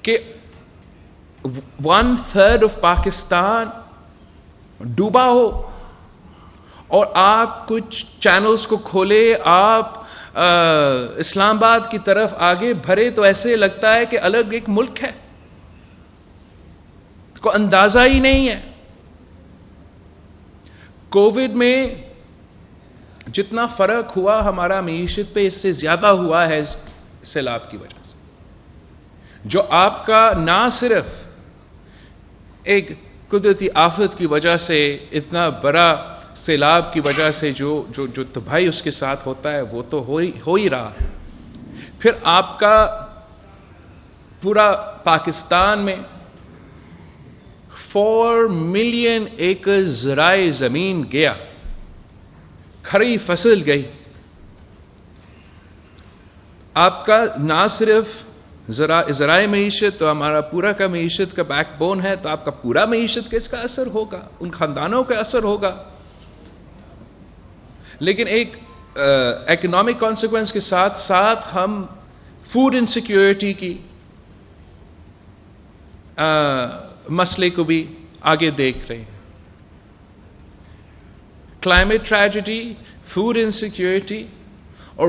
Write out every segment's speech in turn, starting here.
کہ 1/3 آف پاکستان ڈوبا ہو اور آپ کچھ چینلز کو کھولے, آپ اسلام آباد کی طرف آگے بھرے تو ایسے لگتا ہے کہ الگ ایک ملک ہے, کو اندازہ ہی نہیں ہے. کووڈ میں جتنا فرق ہوا ہمارا معیشت پہ, اس سے زیادہ ہوا ہے سیلاب کی وجہ سے, جو آپ کا نہ صرف ایک قدرتی آفت کی وجہ سے, اتنا بڑا سیلاب کی وجہ سے جو تباہی اس کے ساتھ ہوتا ہے وہ تو ہو ہی رہا ہے, پھر آپ کا پورا پاکستان میں 4 ملین ایکڑ زرعی زمین گیا, کھری فصل گئی. آپ کا نہ صرف زرعی معیشت تو ہمارا پورا کا معیشت کا بیک بون ہے, تو آپ کا پورا معیشت کا اس کا اثر ہوگا, ان خاندانوں کا اثر ہوگا. لیکن ایک اکنامک کانسیکوینس کے ساتھ ساتھ ہم فوڈ انسیکیورٹی کی مسئلے کو بھی آگے دیکھ رہے ہیں. کلائمیٹ ٹریجڈی, فوڈ انسیکیورٹی, اور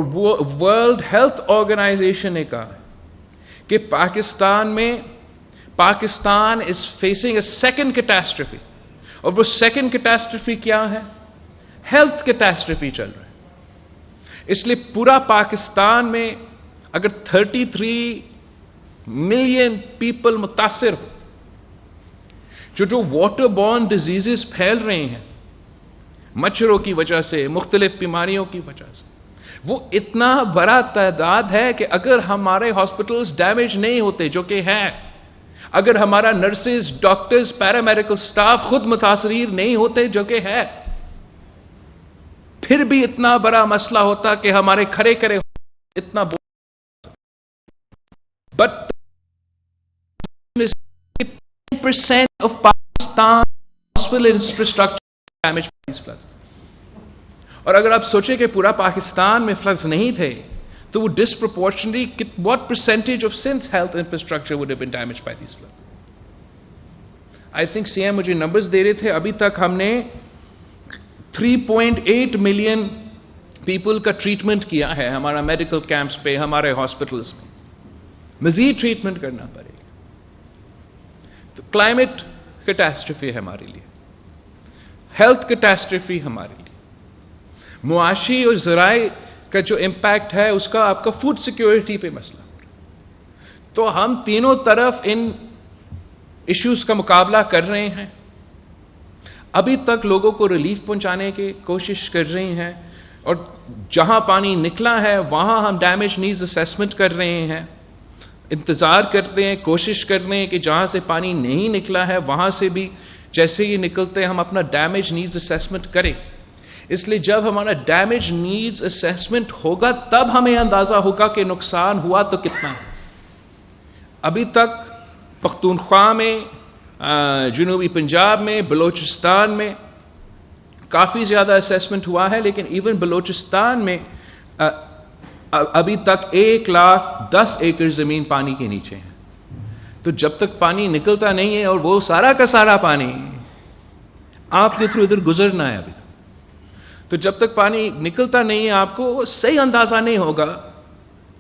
ورلڈ ہیلتھ آرگنائزیشن نے کہا کہ Pakistan is facing a second catastrophe, اور وہ سیکنڈ کیٹاسٹرفی کیا ہے؟ ہیلتھ کیٹاسٹرفی چل رہا ہے. اس لیے پورا پاکستان میں اگر 33 ملین پیپل متاثر ہو, جو واٹر بورن ڈیزیزز پھیل رہے ہیں مچھروں کی وجہ سے, مختلف بیماریوں کی وجہ سے, وہ اتنا بڑا تعداد ہے کہ اگر ہمارے ہاسپٹلز ڈیمیج نہیں ہوتے, جو کہ ہے, اگر ہمارا نرسز, ڈاکٹرز, پیرامیڈیکل سٹاف خود متاثرین نہیں ہوتے, جو کہ ہے, پھر بھی اتنا بڑا مسئلہ ہوتا کہ ہمارے کھڑے اتنا but 10% of Pakistan hospital infrastructure damaged by these floods. اور اگر آپ سوچیں کہ پورا پاکستان میں فلڈز نہیں تھے تو وہ disproportionately what percentage of Sindh's health infrastructure would have been damaged by these floods? I think CM مجھے نمبرز دے رہے تھے, ابھی تک ہم نے 3.8 ملین پیپل کا ٹریٹمنٹ کیا ہے ہمارا میڈیکل کیمپس پہ, ہمارے ہاسپٹلز میں. مزید ٹریٹمنٹ کرنا پڑے گا. تو کلائمیٹ کیٹاسٹرفی ہے ہمارے لیے, ہیلتھ کیٹاسٹرفی ہمارے لیے, معاشی اور زرعی کا جو امپیکٹ ہے اس کا آپ کا فوڈ سیکیورٹی پہ مسئلہ. تو ہم تینوں طرف ان ایشوز کا مقابلہ کر رہے ہیں. ابھی تک لوگوں کو ریلیف پہنچانے کی کوشش کر رہے ہیں, اور جہاں پانی نکلا ہے وہاں ہم ڈیمیج نیڈز اسیسمنٹ کر رہے ہیں, انتظار کرتے ہیں, کوشش کر رہے ہیں کہ جہاں سے پانی نہیں نکلا ہے وہاں سے بھی جیسے ہی نکلتے ہم اپنا ڈیمیج نیڈز اسیسمنٹ کریں. اس لیے جب ہمارا ڈیمیج نیڈز اسیسمنٹ ہوگا تب ہمیں اندازہ ہوگا کہ نقصان ہوا تو کتنا ہے. ابھی تک پختونخوا میں, جنوبی پنجاب میں, بلوچستان میں کافی زیادہ اسیسمنٹ ہوا ہے, لیکن ایون بلوچستان میں ابھی تک 1,10,000 ایکڑ زمین پانی کے نیچے ہے. تو جب تک پانی نکلتا نہیں ہے, اور وہ سارا کا سارا پانی آپ کے تھرو ادھر گزرنا ہے ابھی تک, تو جب تک پانی نکلتا نہیں ہے آپ کو صحیح اندازہ نہیں ہوگا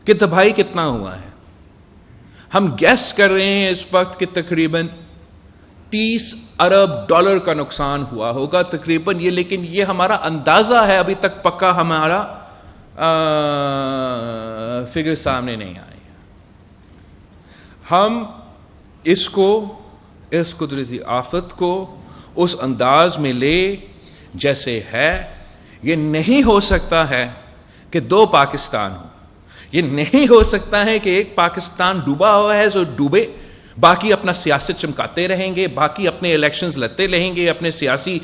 کہ تباہی کتنا ہوا ہے. ہم گیس کر رہے ہیں اس وقت کہ تقریباً $30 ارب کا نقصان ہوا ہوگا تقریباً یہ, لیکن یہ ہمارا اندازہ ہے, ابھی تک پکا ہمارا فگر سامنے نہیں آئی. ہم اس قدرتی آفت کو اس انداز میں لے جیسے ہے. یہ نہیں ہو سکتا ہے کہ 2 پاکستان ہوں, یہ نہیں ہو سکتا ہے کہ ایک پاکستان ڈوبا ہوا ہے جو ڈوبے, باقی اپنا سیاست چمکاتے رہیں گے, باقی اپنے الیکشنز لڑتے رہیں گے, اپنے سیاسی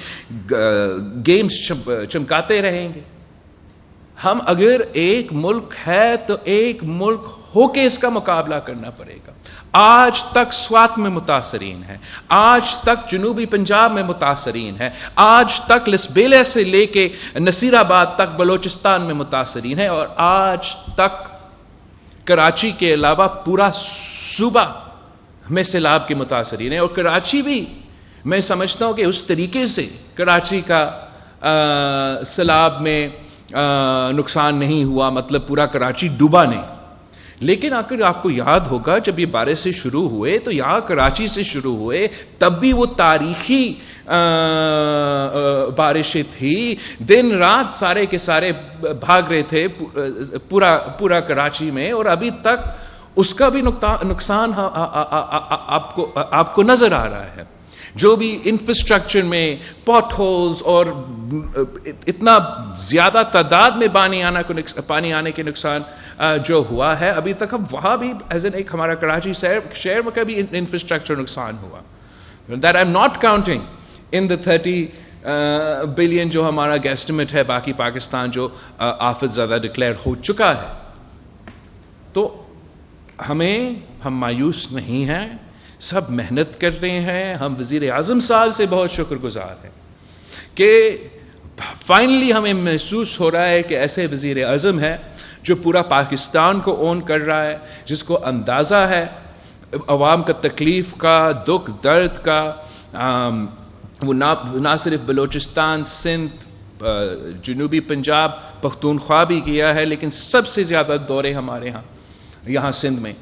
گیمز چمکاتے رہیں گے. ہم اگر ایک ملک ہے تو ایک ملک ہو کے اس کا مقابلہ کرنا پڑے گا. آج تک سوات میں متاثرین ہے, آج تک جنوبی پنجاب میں متاثرین ہے, آج تک لسبیلے سے لے کے نصیر آباد تک بلوچستان میں متاثرین ہے, اور آج تک کراچی کے علاوہ پورا صوبہ میں سیلاب کے متاثرین ہیں، اور کراچی بھی میں سمجھتا ہوں کہ اس طریقے سے کراچی کا سیلاب میں نقصان نہیں ہوا، مطلب پورا کراچی ڈوبا نہیں. لیکن اگر آپ کو یاد ہوگا جب یہ بارشیں شروع ہوئے تو یہاں کراچی سے شروع ہوئے، تب بھی وہ تاریخی بارشیں تھی، دن رات سارے کے سارے بھاگ رہے تھے پورا کراچی میں، اور ابھی تک اس کا بھی نقصان آپ کو نظر آ رہا ہے. جو بھی انفراسٹرکچر میں پاٹ ہولز اور اتنا زیادہ تعداد میں پانی آنے کے نقصان جو ہوا ہے ابھی تک، اب وہاں بھی ایز این ایک ہمارا کراچی شہر میں کا بھی انفراسٹرکچر نقصان ہوا. That I am not counting in the 30 billion جو ہمارا گیسٹیمیٹ ہے باقی پاکستان جو آفت زیادہ ڈکلیئر ہو چکا ہے. تو ہم مایوس نہیں ہیں، سب محنت کر رہے ہیں. ہم وزیر اعظم صاحب سے بہت شکر گزار ہیں کہ فائنلی ہمیں محسوس ہو رہا ہے کہ ایسے وزیر اعظم ہے جو پورا پاکستان کو اون کر رہا ہے، جس کو اندازہ ہے عوام کا تکلیف کا، دکھ درد کا. وہ نہ صرف بلوچستان، سندھ، جنوبی پنجاب، پختونخوا بھی کیا ہے، لیکن سب سے زیادہ دورے ہمارے یہاں سندھ میں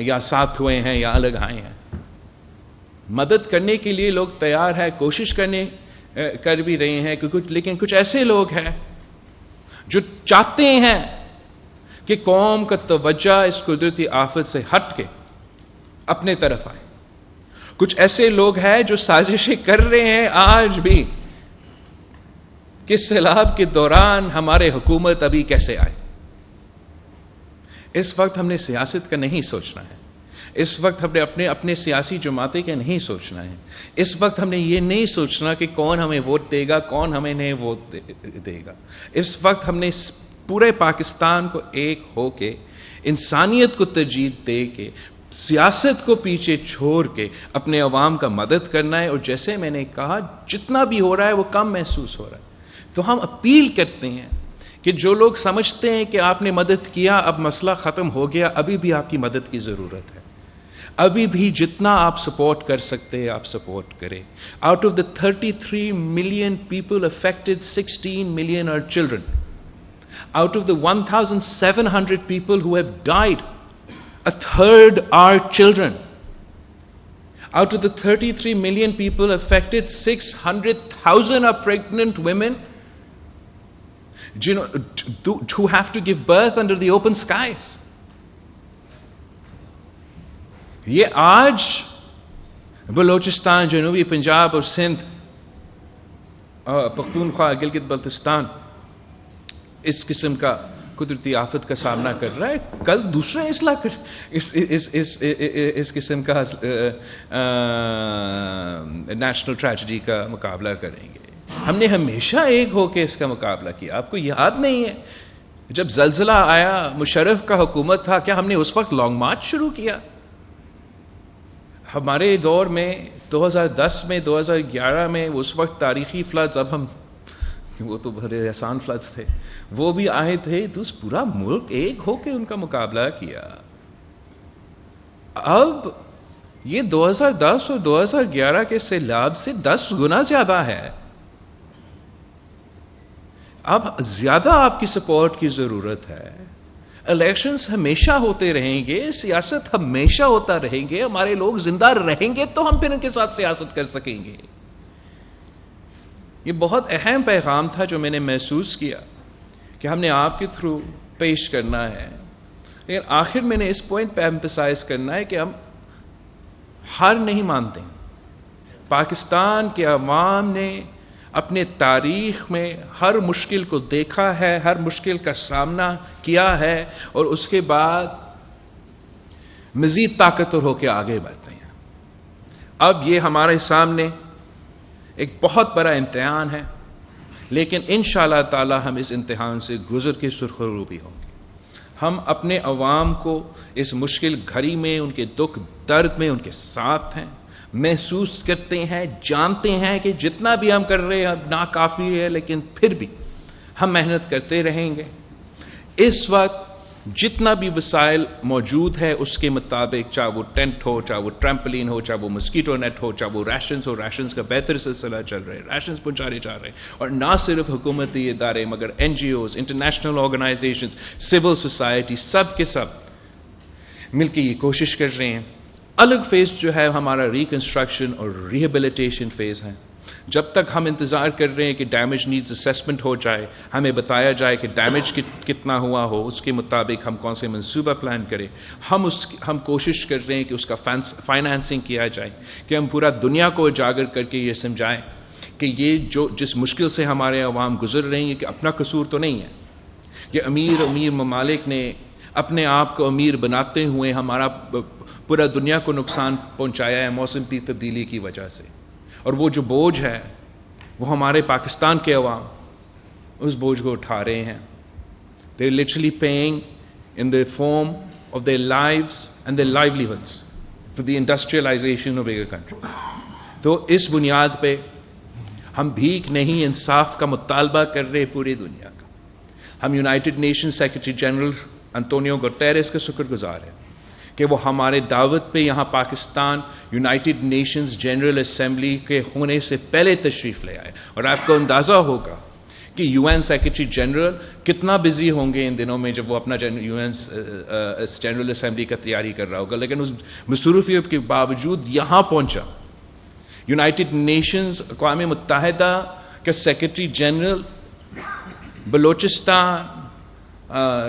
یا ساتھ ہوئے ہیں یا الگ آئے ہیں. مدد کرنے کے لیے لوگ تیار ہیں، کوشش کر بھی رہے ہیں، لیکن کچھ ایسے لوگ ہیں جو چاہتے ہیں کہ قوم کا توجہ اس قدرتی آفت سے ہٹ کے اپنے طرف آئے. کچھ ایسے لوگ ہیں جو سازشیں کر رہے ہیں آج بھی کہ سیلاب کے دوران ہمارے حکومت ابھی کیسے آئے. اس وقت ہم نے سیاست کا نہیں سوچنا ہے، اس وقت ہم نے اپنے سیاسی جماعتیں کا نہیں سوچنا ہے، اس وقت ہم نے یہ نہیں سوچنا کہ کون ہمیں ووٹ دے گا، کون ہمیں نہیں ووٹ دے گا. اس وقت ہم نے پورے پاکستان کو ایک ہو کے انسانیت کو ترجیح دے کے سیاست کو پیچھے چھوڑ کے اپنے عوام کا مدد کرنا ہے. اور جیسے میں نے کہا جتنا بھی ہو رہا ہے وہ کم محسوس ہو رہا ہے. تو ہم اپیل کرتے ہیں کہ جو لوگ سمجھتے ہیں کہ آپ نے مدد کیا اب مسئلہ ختم ہو گیا، ابھی بھی آپ کی مدد کی ضرورت ہے. ابھی بھی جتنا آپ سپورٹ کر سکتے ہیں آپ سپورٹ کریں. Out of the 33 million people affected, 16 million are children. Out of the 1,700 people who have died, a third are children. Out of the 33 million people affected, 600,000 are pregnant women who have to give birth under the open skies. یہ آج بلوچستان، جنوبی پنجاب اور سندھ، پختونخوا، گلگت بلتستان اس قسم کا قدرتی آفت کا سامنا کر رہا ہے. کل دوسرے اس قسم کا نیشنل ٹریجڈی کا مقابلہ کریں گے. ہم نے ہمیشہ ایک ہو کے اس کا مقابلہ کیا. آپ کو یاد نہیں ہے جب زلزلہ آیا، مشرف کا حکومت تھا، کیا ہم نے اس وقت لانگ مارچ شروع کیا؟ ہمارے دور میں 2010 میں 2011 میں اس وقت تاریخی فلڈز، اب ہم وہ تو بڑے آسان فلڈز تھے، وہ بھی آئے تھے تو پورا ملک ایک ہو کے ان کا مقابلہ کیا. اب یہ 2010 اور 2011 کے سیلاب سے 10 گنا زیادہ ہے. اب زیادہ آپ کی سپورٹ کی ضرورت ہے. الیکشنز ہمیشہ ہوتے رہیں گے، سیاست ہمیشہ ہوتا رہیں گے، ہمارے لوگ زندہ رہیں گے تو ہم پھر ان کے ساتھ سیاست کر سکیں گے. یہ بہت اہم پیغام تھا جو میں نے محسوس کیا کہ ہم نے آپ کے تھرو پیش کرنا ہے. لیکن آخر میں نے اس پوائنٹ پہ ایمفسائز کرنا ہے کہ ہم ہار نہیں مانتے. پاکستان کے عوام نے اپنے تاریخ میں ہر مشکل کو دیکھا ہے، ہر مشکل کا سامنا کیا ہے، اور اس کے بعد مزید طاقتور ہو کے آگے بڑھتے ہیں. اب یہ ہمارے سامنے ایک بہت بڑا امتحان ہے، لیکن انشاءاللہ تعالی ہم اس امتحان سے گزر کے سرخرو بھی ہوں گے. ہم اپنے عوام کو اس مشکل گھڑی میں، ان کے دکھ درد میں ان کے ساتھ ہیں، محسوس کرتے ہیں، جانتے ہیں کہ جتنا بھی ہم کر رہے ہیں ناکافی ہے، لیکن پھر بھی ہم محنت کرتے رہیں گے. اس وقت جتنا بھی وسائل موجود ہے اس کے مطابق، چاہے وہ ٹینٹ ہو، چاہے وہ ٹریمپلین ہو، چاہے وہ مسکیٹو نیٹ ہو، چاہے وہ ریشنز ہو، ریشنز کا بہتر سلسلہ چل رہا ہے، ریشنز پہنچانے جا رہے ہیں. اور نہ صرف حکومتی ادارے مگر NGOs, international organizations, civil society, سب کے سب مل کے یہ کوشش کر رہے ہیں. الگ فیز جو ہے ہمارا ریکنسٹرکشن اور ریہیبلیٹیشن فیز ہے. جب تک ہم انتظار کر رہے ہیں کہ ڈیمیج نیڈز اسیسمنٹ ہو جائے، ہمیں بتایا جائے کہ ڈیمیج کتنا ہوا ہو، اس کے مطابق ہم کون سے منصوبہ پلان کریں. ہم کوشش کر رہے ہیں کہ اس کا فائنانسنگ کیا جائے، کہ ہم پورا دنیا کو اجاگر کر کے یہ سمجھائیں کہ یہ جس مشکل سے ہمارے عوام گزر رہے ہیں کہ اپنا قصور تو نہیں ہے. یہ امیر ممالک نے اپنے آپ کو امیر بناتے ہوئے ہمارا پورا دنیا کو نقصان پہنچایا ہے موسمی تبدیلی کی وجہ سے. اور وہ جو بوجھ ہے وہ ہمارے پاکستان کے عوام اس بوجھ کو اٹھا رہے ہیں. They are literally paying in the form of their lives and their livelihoods for the industrialization of a country. تو اس بنیاد پہ ہم بھیک نہیں، انصاف کا مطالبہ کر رہے پوری دنیا کا. ہم United nation secretary general انطونیو Guterres کا شکر گزار ہیں کہ وہ ہمارے دعوت پہ یہاں Pakistan United nations general assembly کے ہونے سے پہلے تشریف لے آئے. اور آپ کو اندازہ ہوگا کہ یو این سیکرٹری جنرل کتنا بزی ہوں گے ان دنوں میں جب وہ اپنا یو این جنرل اسمبلی کا تیاری کر رہا ہوگا، لیکن اس مصروفیت کے باوجود یہاں پہنچا. یونائٹڈ نیشنز اقوام متحدہ کا سیکرٹری جنرل بلوچستان،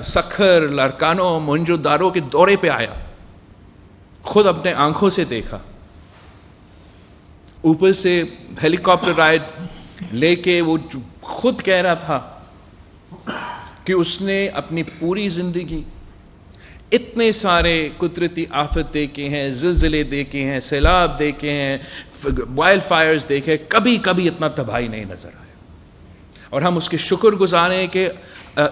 سکھر، لارکانو، موہنجو دارو کے دورے پہ آیا، خود اپنے آنکھوں سے دیکھا. اوپر سے ہیلی کاپٹر رائڈ لے کے وہ خود کہہ رہا تھا کہ اس نے اپنی پوری زندگی اتنے سارے قدرتی آفت دیکھے ہیں، زلزلے دیکھے ہیں، سیلاب دیکھے ہیں، وائلڈ فائرز دیکھے، کبھی اتنا تباہی نہیں نظر آیا. اور ہم اس کے شکر گزار ہیں کہ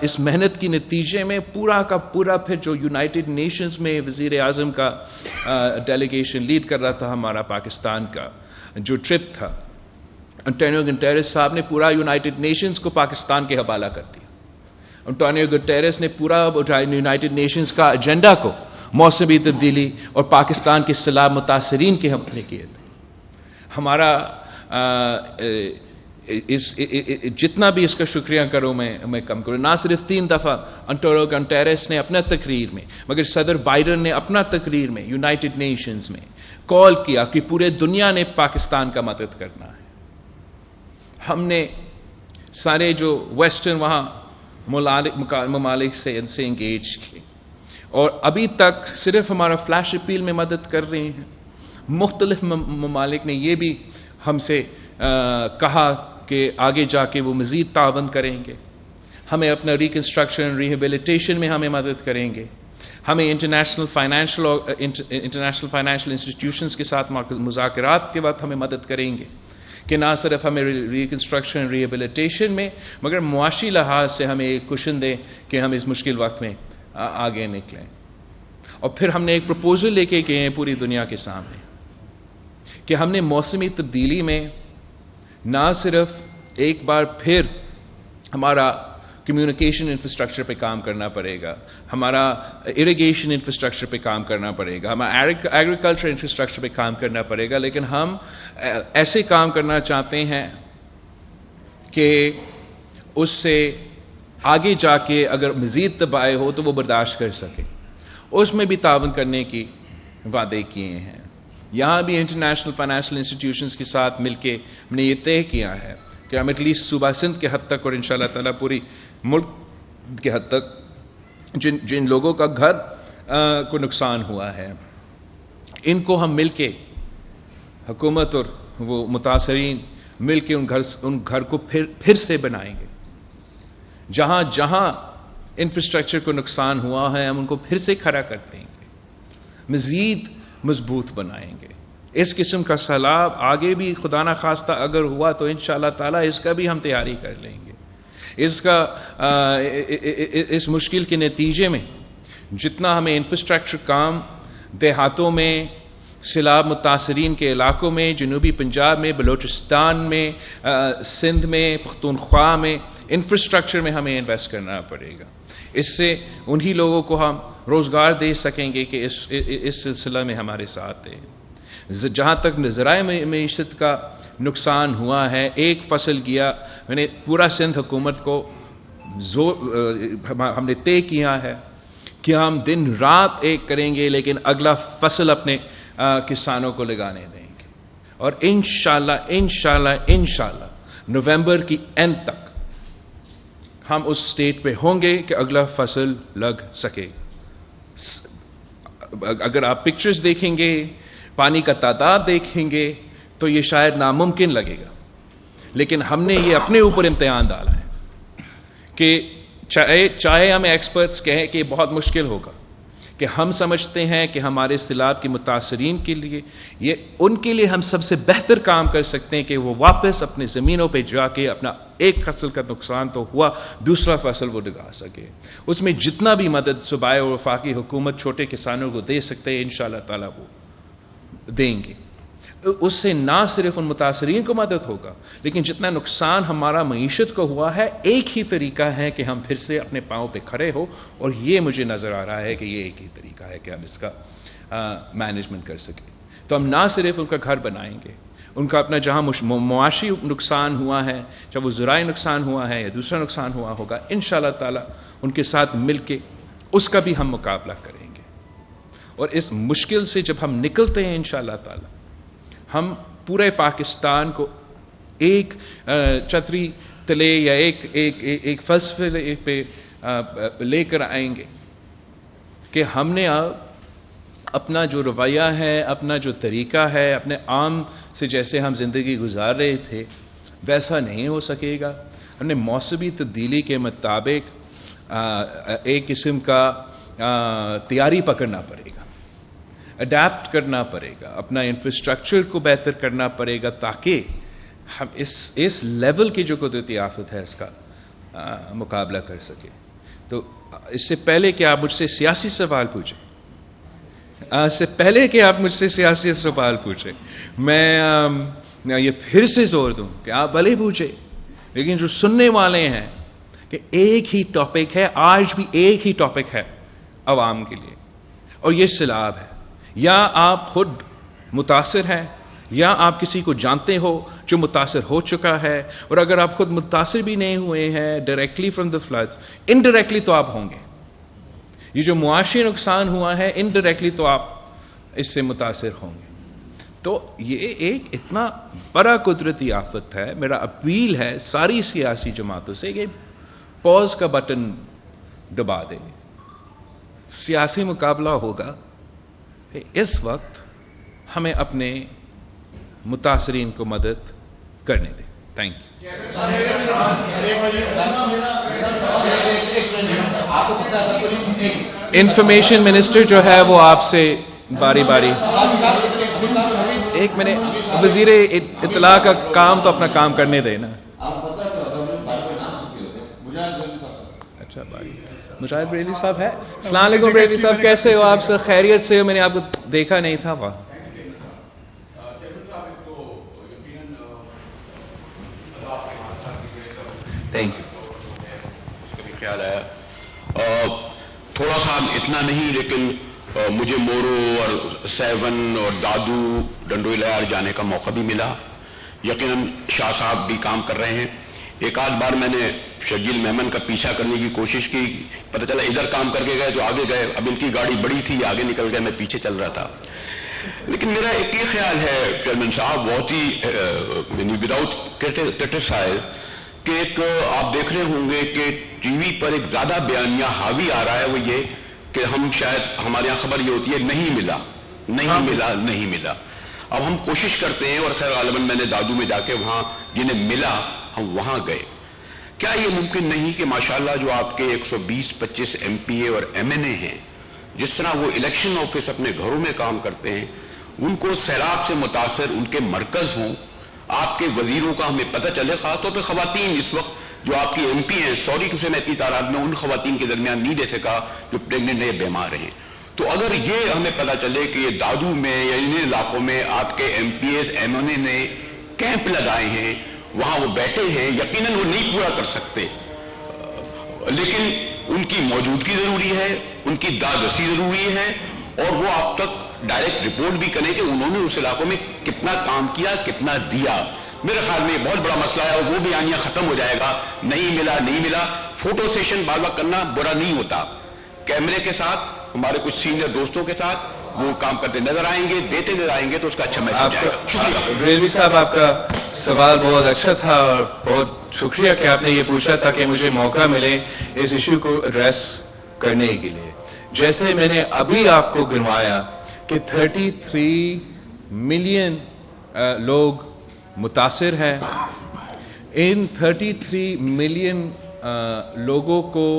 اس محنت کی نتیجے میں پورا کا پورا پھر جو یونائٹڈ نیشنز میں وزیر اعظم کا ڈیلیگیشن لیڈ کر رہا تھا ہمارا پاکستان کا جو ٹرپ تھا، انٹونیو گٹیرس صاحب نے پورا یونائٹڈ نیشنز کو پاکستان کے حوالہ کر دیا. انٹونیو گٹیرس نے پورا یونائٹڈ نیشنز کا ایجنڈا کو موسمی تبدیلی اور پاکستان کے سیلاب متاثرین کے حوالے کیے تھے. ہمارا جتنا بھی اس کا شکریہ کروں میں کم کروں. نہ صرف 3 دفعہ انٹونیو گٹیرس نے اپنا تقریر میں مگر صدر بائیڈن نے اپنا تقریر میں یونائٹڈ نیشنز میں کال کیا کہ پورے دنیا نے پاکستان کا مدد کرنا ہے. ہم نے سارے جو ویسٹرن وہاں ممالک سے ان سے انگیج کیے اور ابھی تک صرف ہمارا فلیش اپیل میں مدد کر رہے ہیں. مختلف ممالک نے یہ بھی ہم سے کہا کہ آگے جا کے وہ مزید تعاون کریں گے، ہمیں اپنا ریکنسٹرکشن ریہیبلیٹیشن میں ہمیں مدد کریں گے، ہمیں انٹرنیشنل فائنینشل انسٹیٹیوشنز کے ساتھ مذاکرات کے وقت ہمیں مدد کریں گے کہ نہ صرف ہمیں ریکنسٹرکشن ریہیبلیٹیشن میں مگر معاشی لحاظ سے ہمیں ایک کشن دیں کہ ہم اس مشکل وقت میں آگے نکلیں. اور پھر ہم نے ایک پروپوزل لے کے گئے ہیں پوری دنیا کے سامنے کہ ہم نے موسمی تبدیلی میں نہ صرف ایک بار پھر ہمارا کمیونیکیشن انفراسٹرکچر پہ کام کرنا پڑے گا، ہمارا اریگیشن انفراسٹرکچر پہ کام کرنا پڑے گا، ہمارا ایگریکلچر انفراسٹرکچر پہ کام کرنا پڑے گا، لیکن ہم ایسے کام کرنا چاہتے ہیں کہ اس سے آگے جا کے اگر مزید تباہی ہو تو وہ برداشت کر سکے. اس میں بھی تعاون کرنے کی وعدے کیے ہیں. یہاں بھی انٹرنیشنل فائنینشل انسٹیٹیوشنز کے ساتھ مل کے ہم نے یہ طے کیا ہے کہ ہم ایٹ لیسٹ صوبہ سندھ کے حد تک اور انشاءاللہ تعالیٰ پوری ملک کے حد تک جن لوگوں کا گھر کو نقصان ہوا ہے ان کو ہم مل کے حکومت اور وہ متاثرین مل کے ان گھر کو پھر سے بنائیں گے. جہاں جہاں انفراسٹرکچر کو نقصان ہوا ہے ہم ان کو پھر سے کھڑا کر دیں گے، مزید مضبوط بنائیں گے. اس قسم کا سیلاب آگے بھی خدا نہ خواستہ اگر ہوا تو انشاءاللہ تعالیٰ اس کا بھی ہم تیاری کر لیں گے. اس مشکل کے نتیجے میں جتنا ہمیں انفراسٹرکچر کام دیہاتوں میں سیلاب متاثرین کے علاقوں میں، جنوبی پنجاب میں، بلوچستان میں، سندھ میں، پختونخوا میں، انفراسٹرکچر میں ہمیں انویسٹ کرنا پڑے گا. اس سے انہی لوگوں کو ہم روزگار دے سکیں گے کہ اس سلسلہ میں ہمارے ساتھ ہیں. جہاں تک ذرائع معیشت کا نقصان ہوا ہے، ایک فصل گیا، میں نے پورا سندھ حکومت کو ہم نے طے کیا ہے کہ ہم دن رات ایک کریں گے، لیکن اگلا فصل اپنے کسانوں کو لگانے دیں گے. اور انشاءاللہ نومبر کی اینڈ تک ہم اس سٹیٹ پہ ہوں گے کہ اگلا فصل لگ سکے. اگر آپ پکچرز دیکھیں گے، پانی کا تعداد دیکھیں گے تو یہ شاید ناممکن لگے گا، لیکن ہم نے یہ اپنے اوپر امتحان ڈالا ہے کہ چاہے ہمیں ایکسپرٹس کہیں کہ یہ بہت مشکل ہوگا، کہ ہم سمجھتے ہیں کہ ہمارے سیلاب کے متاثرین کے لیے ان کے لیے ہم سب سے بہتر کام کر سکتے ہیں کہ وہ واپس اپنی زمینوں پہ جا کے اپنا ایک فصل کا نقصان تو ہوا، دوسرا فصل وہ لگا سکے. اس میں جتنا بھی مدد صوبائی اور وفاقی حکومت چھوٹے کسانوں کو دے سکتے ہیں، انشاءاللہ تعالیٰ وہ دیں گے. اس سے نہ صرف ان متاثرین کو مدد ہوگا، لیکن جتنا نقصان ہمارا معیشت کو ہوا ہے، ایک ہی طریقہ ہے کہ ہم پھر سے اپنے پاؤں پہ کھڑے ہو، اور یہ مجھے نظر آ رہا ہے کہ یہ ایک ہی طریقہ ہے کہ ہم اس کا مینجمنٹ کر سکیں. تو ہم نہ صرف ان کا گھر بنائیں گے، ان کا اپنا جہاں معاشی نقصان ہوا ہے، چاہے وہ زرعی نقصان ہوا ہے یا دوسرا نقصان ہوا ہوگا، انشاءاللہ تعالی ان کے ساتھ مل کے اس کا بھی ہم مقابلہ کریں گے. اور اس مشکل سے جب ہم نکلتے ہیں انشاءاللہ تعالی، ہم پورے پاکستان کو ایک چھتری تلے یا ایک فلسفے پہ لے کر آئیں گے کہ ہم نے اب اپنا جو رویہ ہے، اپنا جو طریقہ ہے، اپنے عام سے جیسے ہم زندگی گزار رہے تھے ویسا نہیں ہو سکے گا. ہم نے موسمی تبدیلی کے مطابق ایک قسم کا تیاری پکڑنا پڑے گا، اڈیپٹ کرنا پڑے گا، اپنا انفراسٹرکچر کو بہتر کرنا پڑے گا تاکہ ہم اس لیول کی جو قدرتی آفت ہے اس کا مقابلہ کر سکیں. تو اس سے پہلے کہ آپ مجھ سے سیاسی سوال پوچھیں، میں یہ پھر سے زور دوں کہ آپ بھلے پوچھیں، لیکن جو سننے والے ہیں کہ ایک ہی ٹاپک ہے، آج بھی ایک ہی ٹاپک ہے عوام کے لیے، اور یہ سیلاب ہے. یا آپ خود متاثر ہیں یا آپ کسی کو جانتے ہو جو متاثر ہو چکا ہے، اور اگر آپ خود متاثر بھی نہیں ہوئے ہیں directly from the floods, indirectly تو آپ ہوں گے. یہ جو معاشی نقصان ہوا ہے انڈائریکٹلی تو آپ اس سے متاثر ہوں گے. تو یہ ایک اتنا بڑا قدرتی آفت ہے. میرا اپیل ہے ساری سیاسی جماعتوں سے کہ پوز کا بٹن دبا دیں. سیاسی مقابلہ ہوگا، اس وقت ہمیں اپنے متاثرین کو مدد کرنے دیں. Thank you. انفارمیشن منسٹر جو ہے وہ آپ سے باری باری، ایک منٹ، وزیر اطلاع کا کام تو اپنا کام کرنے دیں نا. اچھا بھائی مجاہد بریلی صاحب ہے. السلام علیکم بریلی صاحب، کیسے ہو آپ؟ سے خیریت سے ہو؟ میں نے آپ کو دیکھا نہیں تھا. واہ، تھینک یو. اس کا بھی خیال آیا. تھوڑا سا اتنا نہیں، لیکن مجھے مورو اور سیون اور دادو ڈنڈوئی لیار جانے کا موقع بھی ملا. یقیناً شاہ صاحب بھی کام کر رہے ہیں. ایک آدھ بار میں نے شرجیل میمن کا پیچھا کرنے کی کوشش کی، پتہ چلا ادھر کام کر کے گئے تو آگے گئے. اب ان کی گاڑی بڑی تھی، آگے نکل گئے، میں پیچھے چل رہا تھا. لیکن میرا ایک یہ خیال ہے چیئرمین صاحب، بہت ہی وداؤٹ کرٹیسائز، کہ ایک آپ دیکھ رہے ہوں گے کہ ٹی وی پر ایک زیادہ بیانیہ حاوی آ رہا ہے، وہ یہ کہ ہم شاید ہمارے یہاں خبر یہ ہوتی ہے نہیں ملا نہیں ملا نہیں ملا. اب ہم کوشش کرتے ہیں، اور خیر غالباً میں نے دادو میں جا کے وہاں جنہیں ملا ہم وہاں گئے. کیا یہ ممکن نہیں کہ ماشاءاللہ جو آپ کے 120-25 ایم پی اے اور ایم این اے ہیں، جس طرح وہ الیکشن آفس اپنے گھروں میں کام کرتے ہیں، ان کو سیلاب سے متاثر ان کے مرکز ہوں، آپ کے وزیروں کا ہمیں پتہ چلے. خاص طور پہ خواتین اس وقت جو آپ کی ایم پی ہیں، سوری کہ میں اتنی تعداد میں ان خواتین کے درمیان نہیں دے سکا جو پریگننٹ ہے، بیمار ہیں. تو اگر یہ ہمیں پتا چلے کہ یہ دادو میں یا ان علاقوں میں آپ کے M P as M N A نے کیمپ لگائے ہیں, وہاں وہ بیٹھے ہیں, یقیناً وہ نہیں پورا کر سکتے, لیکن ان کی موجودگی ضروری ہے, ان کی دادرسی ضروری ہے, اور وہ آپ تک ڈائریکٹ رپورٹ بھی کریں کہ انہوں نے اس علاقوں میں کتنا کام کیا, کتنا دیا. میرے خیال میں یہ بہت بڑا مسئلہ ہے, اور وہ بھی آنیاں ختم ہو جائے گا. نہیں ملا. فوٹو سیشن بار بار کرنا برا نہیں ہوتا, کیمرے کے ساتھ ہمارے کچھ سینئر دوستوں کے ساتھ وہ کام کرتے نظر آئیں گے, دیتے نظر آئیں گے, تو اس کا اچھا میسج آئے گا. شکریہ ریلوی صاحب, آپ کا سوال بہت اچھا تھا, اور بہت شکریہ کہ آپ نے یہ پوچھا تھا کہ مجھے موقع ملے اس ایشو کو ایڈریس کرنے کے لیے. جیسے میں نے ابھی آپ کو گنوایا کہ 33 ملین لوگ متاثر ہیں. ان 33 ملین لوگوں کو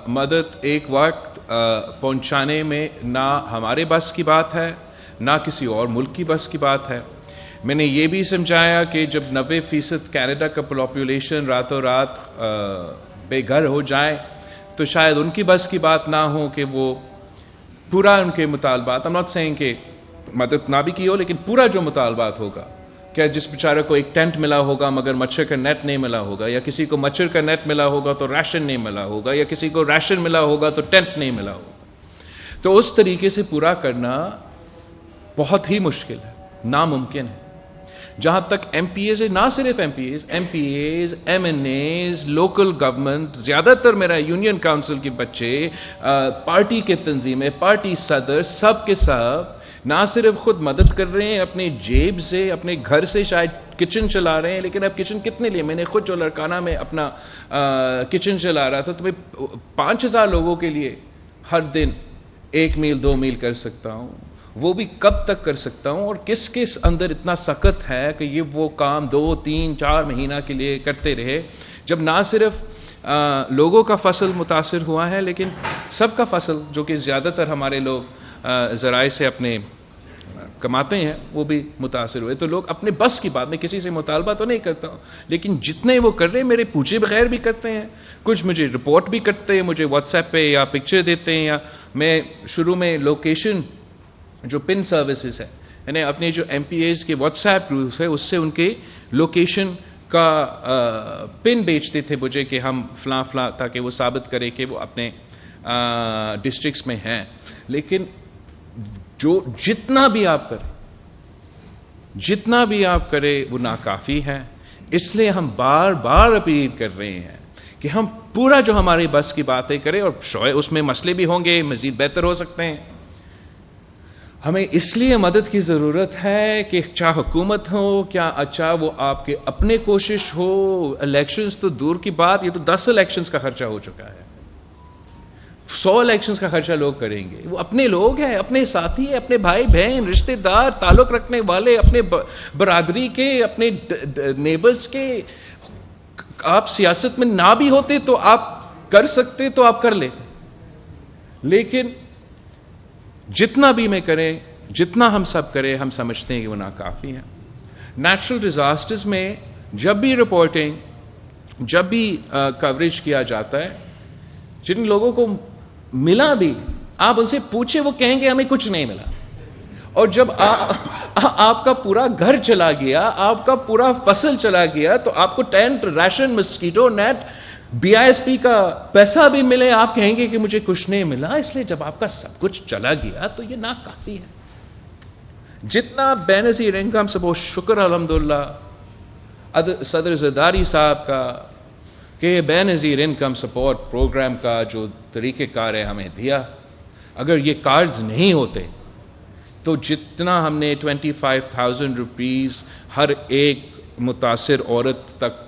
مدد ایک وقت پہنچانے میں نہ ہمارے بس کی بات ہے, نہ کسی اور ملک کی بس کی بات ہے. میں نے یہ بھی سمجھایا کہ جب 90% کینیڈا کا پاپولیشن راتوں رات بے گھر ہو جائے تو شاید ان کی بس کی بات نہ ہو کہ وہ پورا ان کے مطالبات, I'm not saying کہ مدد نہ بھی کی ہو, لیکن پورا جو مطالبات ہوگا, کیا جس بیچارے کو ایک ٹینٹ ملا ہوگا مگر مچھر کا نیٹ نہیں ملا ہوگا, یا کسی کو مچھر کا نیٹ ملا ہوگا تو ریشن نہیں ملا ہوگا, یا کسی کو ریشن ملا ہوگا تو ٹینٹ نہیں ملا ہوگا, تو اس طریقے سے پورا کرنا بہت ہی مشکل ہے, ناممکن ہے. جہاں تک ایم پی ایز, نہ صرف M P as, M N as, local government, زیادہ تر میرا یونین کاؤنسل کے بچے, پارٹی کے تنظیمیں, پارٹی صدر, سب کے سب نہ صرف خود مدد کر رہے ہیں اپنے جیب سے, اپنے گھر سے شاید کچن چلا رہے ہیں, لیکن اب کچن کتنے لیے, میں نے خود جو لڑکانہ میں اپنا کچن چلا رہا تھا, تو میں 5000 لوگوں کے لیے ہر دن 1 میل 2 میل کر سکتا ہوں. وہ بھی کب تک کر سکتا ہوں, اور کس کس اندر اتنا سخت ہے کہ یہ وہ کام 2 3 4 مہینہ کے لیے کرتے رہے, جب نہ صرف لوگوں کا فصل متاثر ہوا ہے, لیکن سب کا فصل جو کہ زیادہ تر ہمارے لوگ ذرائع سے اپنے کماتے ہیں وہ بھی متاثر ہوئے. تو لوگ اپنے بس کی بات, میں کسی سے مطالبہ تو نہیں کرتا ہوں, لیکن جتنے وہ کر رہے ہیں میرے پوچھے بغیر بھی کرتے ہیں. کچھ مجھے رپورٹ بھی کرتے ہیں, مجھے واٹس ایپ پہ یا پکچر دیتے ہیں, یا میں شروع میں لوکیشن جو پن سروسز ہے, یعنی اپنے جو ایم پی ایز کے واٹس ایپ گروپس ہے, اس سے ان کے لوکیشن کا پن بیچتے تھے مجھے کہ ہم فلاں فلاں, تاکہ وہ ثابت کرے کہ وہ اپنے ڈسٹرکٹس میں ہیں. لیکن جو جتنا بھی آپ کریں وہ ناکافی ہے. اس لیے ہم بار بار اپیل کر رہے ہیں کہ ہم پورا جو ہماری بس کی باتیں کریں, اور شاید اس میں مسئلے بھی ہوں گے, مزید بہتر ہو سکتے ہیں. ہمیں اس لیے مدد کی ضرورت ہے کہ چاہے حکومت ہو, کیا اچھا وہ آپ کے اپنے کوشش ہو, الیکشنز تو دور کی بات, یہ تو 10 الیکشنز کا خرچہ ہو چکا ہے, 100 الیکشنز کا خرچہ لوگ کریں گے. وہ اپنے لوگ ہیں, اپنے ساتھی ہیں, اپنے بھائی بہن, رشتہ دار, تعلق رکھنے والے, اپنے برادری کے, اپنے نیبرز کے. آپ سیاست میں نہ بھی ہوتے تو آپ کر سکتے تو آپ کر لیتے, لیکن جتنا بھی میں کریں, جتنا ہم سب کریں, ہم سمجھتے ہیں کہ وہ ناکافی ہے. نیچرل ڈیزاسٹرز میں جب بھی رپورٹنگ, جب بھی کوریج کیا جاتا ہے, جن لوگوں کو ملا بھی, آپ ان سے پوچھیں, وہ کہیں گے ہمیں کچھ نہیں ملا. اور جب آپ کا پورا گھر چلا گیا, آپ کا پورا فصل چلا گیا, تو آپ کو ٹینٹ, ریشن, مسکیٹو نیٹ, BISP کا پیسہ بھی ملے, آپ کہیں گے کہ مجھے کچھ نہیں ملا. اس لیے جب آپ کا سب کچھ چلا گیا تو یہ ناکافی ہے. جتنا بے نظیر انکم سپورٹ, شکر الحمدللہ صدر زرداری صاحب کا کہ بے نظیر انکم سپورٹ پروگرام کا جو طریقہ کار ہے ہمیں دیا. اگر یہ کارڈز نہیں ہوتے تو جتنا ہم نے 25,000 روپیز ہر ایک متاثر عورت تک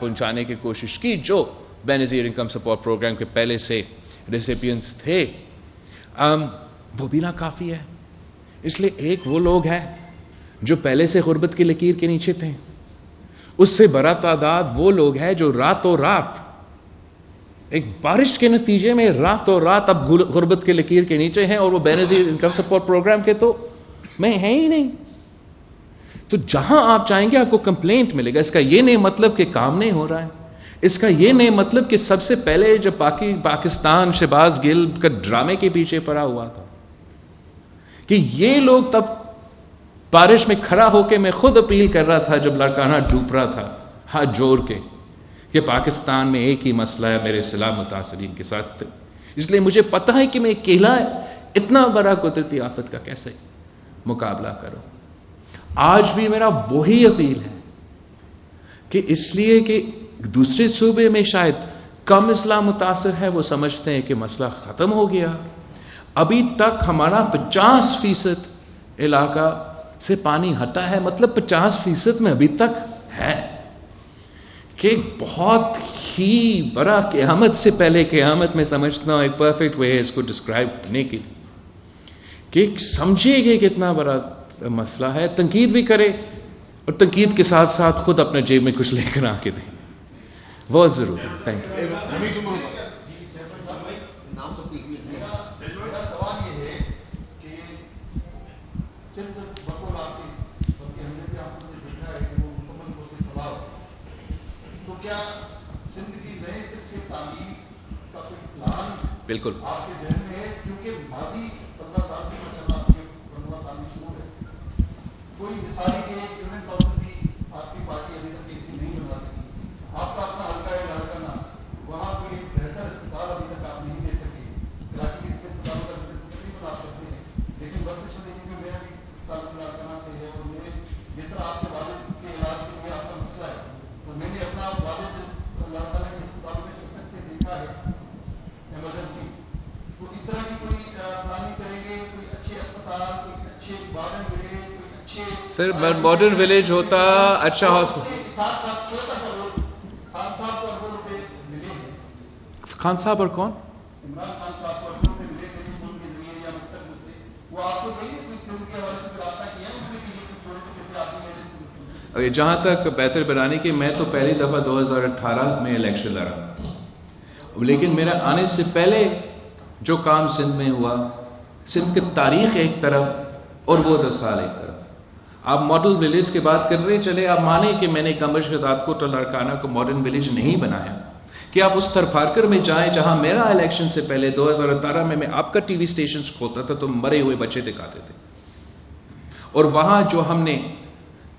پہنچانے کی کوشش کی, جو بے نظیر انکم سپورٹ پروگرام کے پہلے سے ریسیپینٹس تھے, وہ بھی ناکافی ہے. اس لیے ایک وہ لوگ ہیں جو پہلے سے غربت کی لکیر کے نیچے تھے, اس سے بڑا تعداد وہ لوگ ہیں جو راتوں رات, ایک بارش کے نتیجے میں راتوں رات اب غربت کے لکیر کے نیچے ہیں, اور وہ بے نظیر انکم سپورٹ پروگرام کے تو میں ہیں ہی نہیں. تو جہاں آپ چاہیں گے آپ کو کمپلینٹ ملے گا. اس کا یہ نہیں مطلب کہ کام نہیں ہو رہا ہے. اس کا یہ نہیں مطلب کہ سب سے پہلے جب پاکستان شہباز گل کا ڈرامے کے پیچھے پڑا ہوا تھا کہ یہ لوگ تب بارش میں کھڑا ہو کے میں خود اپیل کر رہا تھا جب لاڑکانہ ڈوب رہا تھا ہاتھ جوڑ کے کہ پاکستان میں ایک ہی مسئلہ ہے میرے سیلاب متاثرین کے ساتھ. اس لیے مجھے پتا ہے کہ میں اکیلا اتنا بڑا قدرتی آفت کا کیسے مقابلہ کروں. آج بھی میرا وہی اپیل ہے کہ اس لیے کہ دوسرے صوبے میں شاید کم اسلام متاثر ہے, وہ سمجھتے ہیں کہ مسئلہ ختم ہو گیا. ابھی تک ہمارا 50% علاقہ سے پانی ہٹا ہے, مطلب 50% میں ابھی تک ہے کہ بہت ہی بڑا قیامت سے پہلے قیامت میں سمجھتا ہوں ایک پرفیکٹ وے ہے اس کو ڈسکرائب کرنے کے لیے کہ سمجھے گے کتنا بڑا مسئلہ ہے. تنقید بھی کرے اور تنقید کے ساتھ ساتھ خود اپنے جیب میں کچھ لے کر آ کے دیں, بہت ضروری ہے. Thank you. بالکل آپ کے ذہن میں ہے کیونکہ ماضی 15 سال کی ماشاءاللہ آپ کے 15 سال میں شروع ہے, کوئی مثالی کے چیئرمین کونسل بھی آپ کی پارٹی ابھی تک ایسی نہیں بنا سکی. آپ کا اپنا حلقہ ہے لاڑکانہ, وہاں کوئی بہتر اسپتال ابھی تک آپ نہیں دے سکے. کراچی کے اسپتالوں کا تقریباً آپ سکتے ہیں, لیکن وقت سے دیکھیں کہ میرا بھی اسپتال لاڑکانہ سے ہے اور میرے جس طرح آپ کے والد کے علاج کے لیے آپ کا مسئلہ ہے تو میں نے اپنا والد لاڑکانہ کے اسپتال میں شخصیت سے دیکھا ہے ایمرجنسی. تو اس طرح کی کوئی پلاننگ کریں گے, کوئی اچھے اسپتال, کوئی اچھے وارڈن ملے, کوئی اچھے سر ماڈرن ولیج ہوتا اچھا ہاسپٹل. ساتھ ساتھ چھوٹا سا روڈ خان صاحب کو اربوں روپے ملے ہیں. خان صاحب اور کون؟ عمران خان صاحب کو اربوں روپے ملے ٹیلی فون کے ذریعے یا مستقبل سے, وہ آپ کو کہیں کوئی ان کے حوالے سے رابطہ کیا اس نے کسی کو چھوڑے تو کیسے آپ نے جہاں تک بہتر بنانے کی, میں تو پہلی دفعہ 2018 میں الیکشن لڑا, لیکن میرا آنے سے پہلے جو کام سندھ میں ہوا, سندھ کی تاریخ ایک طرف اور وہ 10 سال ایک طرف. آپ ماڈل ولیج کی بات کر رہے چلے, آپ مانیں کہ میں نے کمر شہداد کو لاڑکانہ کو ماڈرن ولیج نہیں بنایا, کہ آپ اس تھرپارکر میں جائیں جہاں میرا الیکشن سے پہلے 2018 میں آپ کا ٹی وی اسٹیشنز کھولتا تھا تو مرے ہوئے بچے دکھاتے تھے, اور وہاں جو ہم نے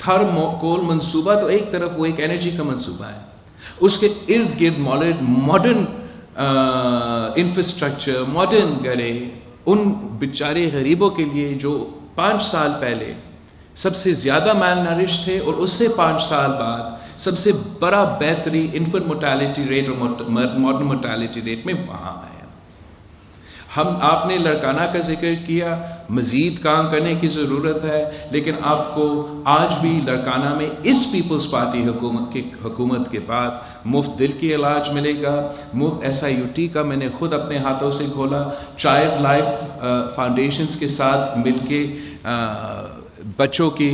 تھرموکول منصوبہ, تو ایک طرف وہ ایک انرجی کا منصوبہ ہے, اس کے ارد گرد ماڈرن انفراسٹرکچر, ماڈرن گھرے ان بیچارے غریبوں کے لیے جو 5 سال پہلے سب سے زیادہ مال نرش تھے, اور اس سے 5 سال بعد سب سے بڑا بہتری انفنٹ موٹیلٹی ریٹ اور ماڈرن موٹیلٹی ریٹ میں وہاں آیا. آپ نے لاڑکانہ کا ذکر کیا, مزید کام کرنے کی ضرورت ہے, لیکن آپ کو آج بھی لاڑکانہ میں اس پیپلز پارٹی حکومت کے بعد مفت دل کی علاج ملے گا. مفت SIUT کا میں نے خود اپنے ہاتھوں سے کھولا, چائلڈ لائف فاؤنڈیشنز کے ساتھ مل کے بچوں کی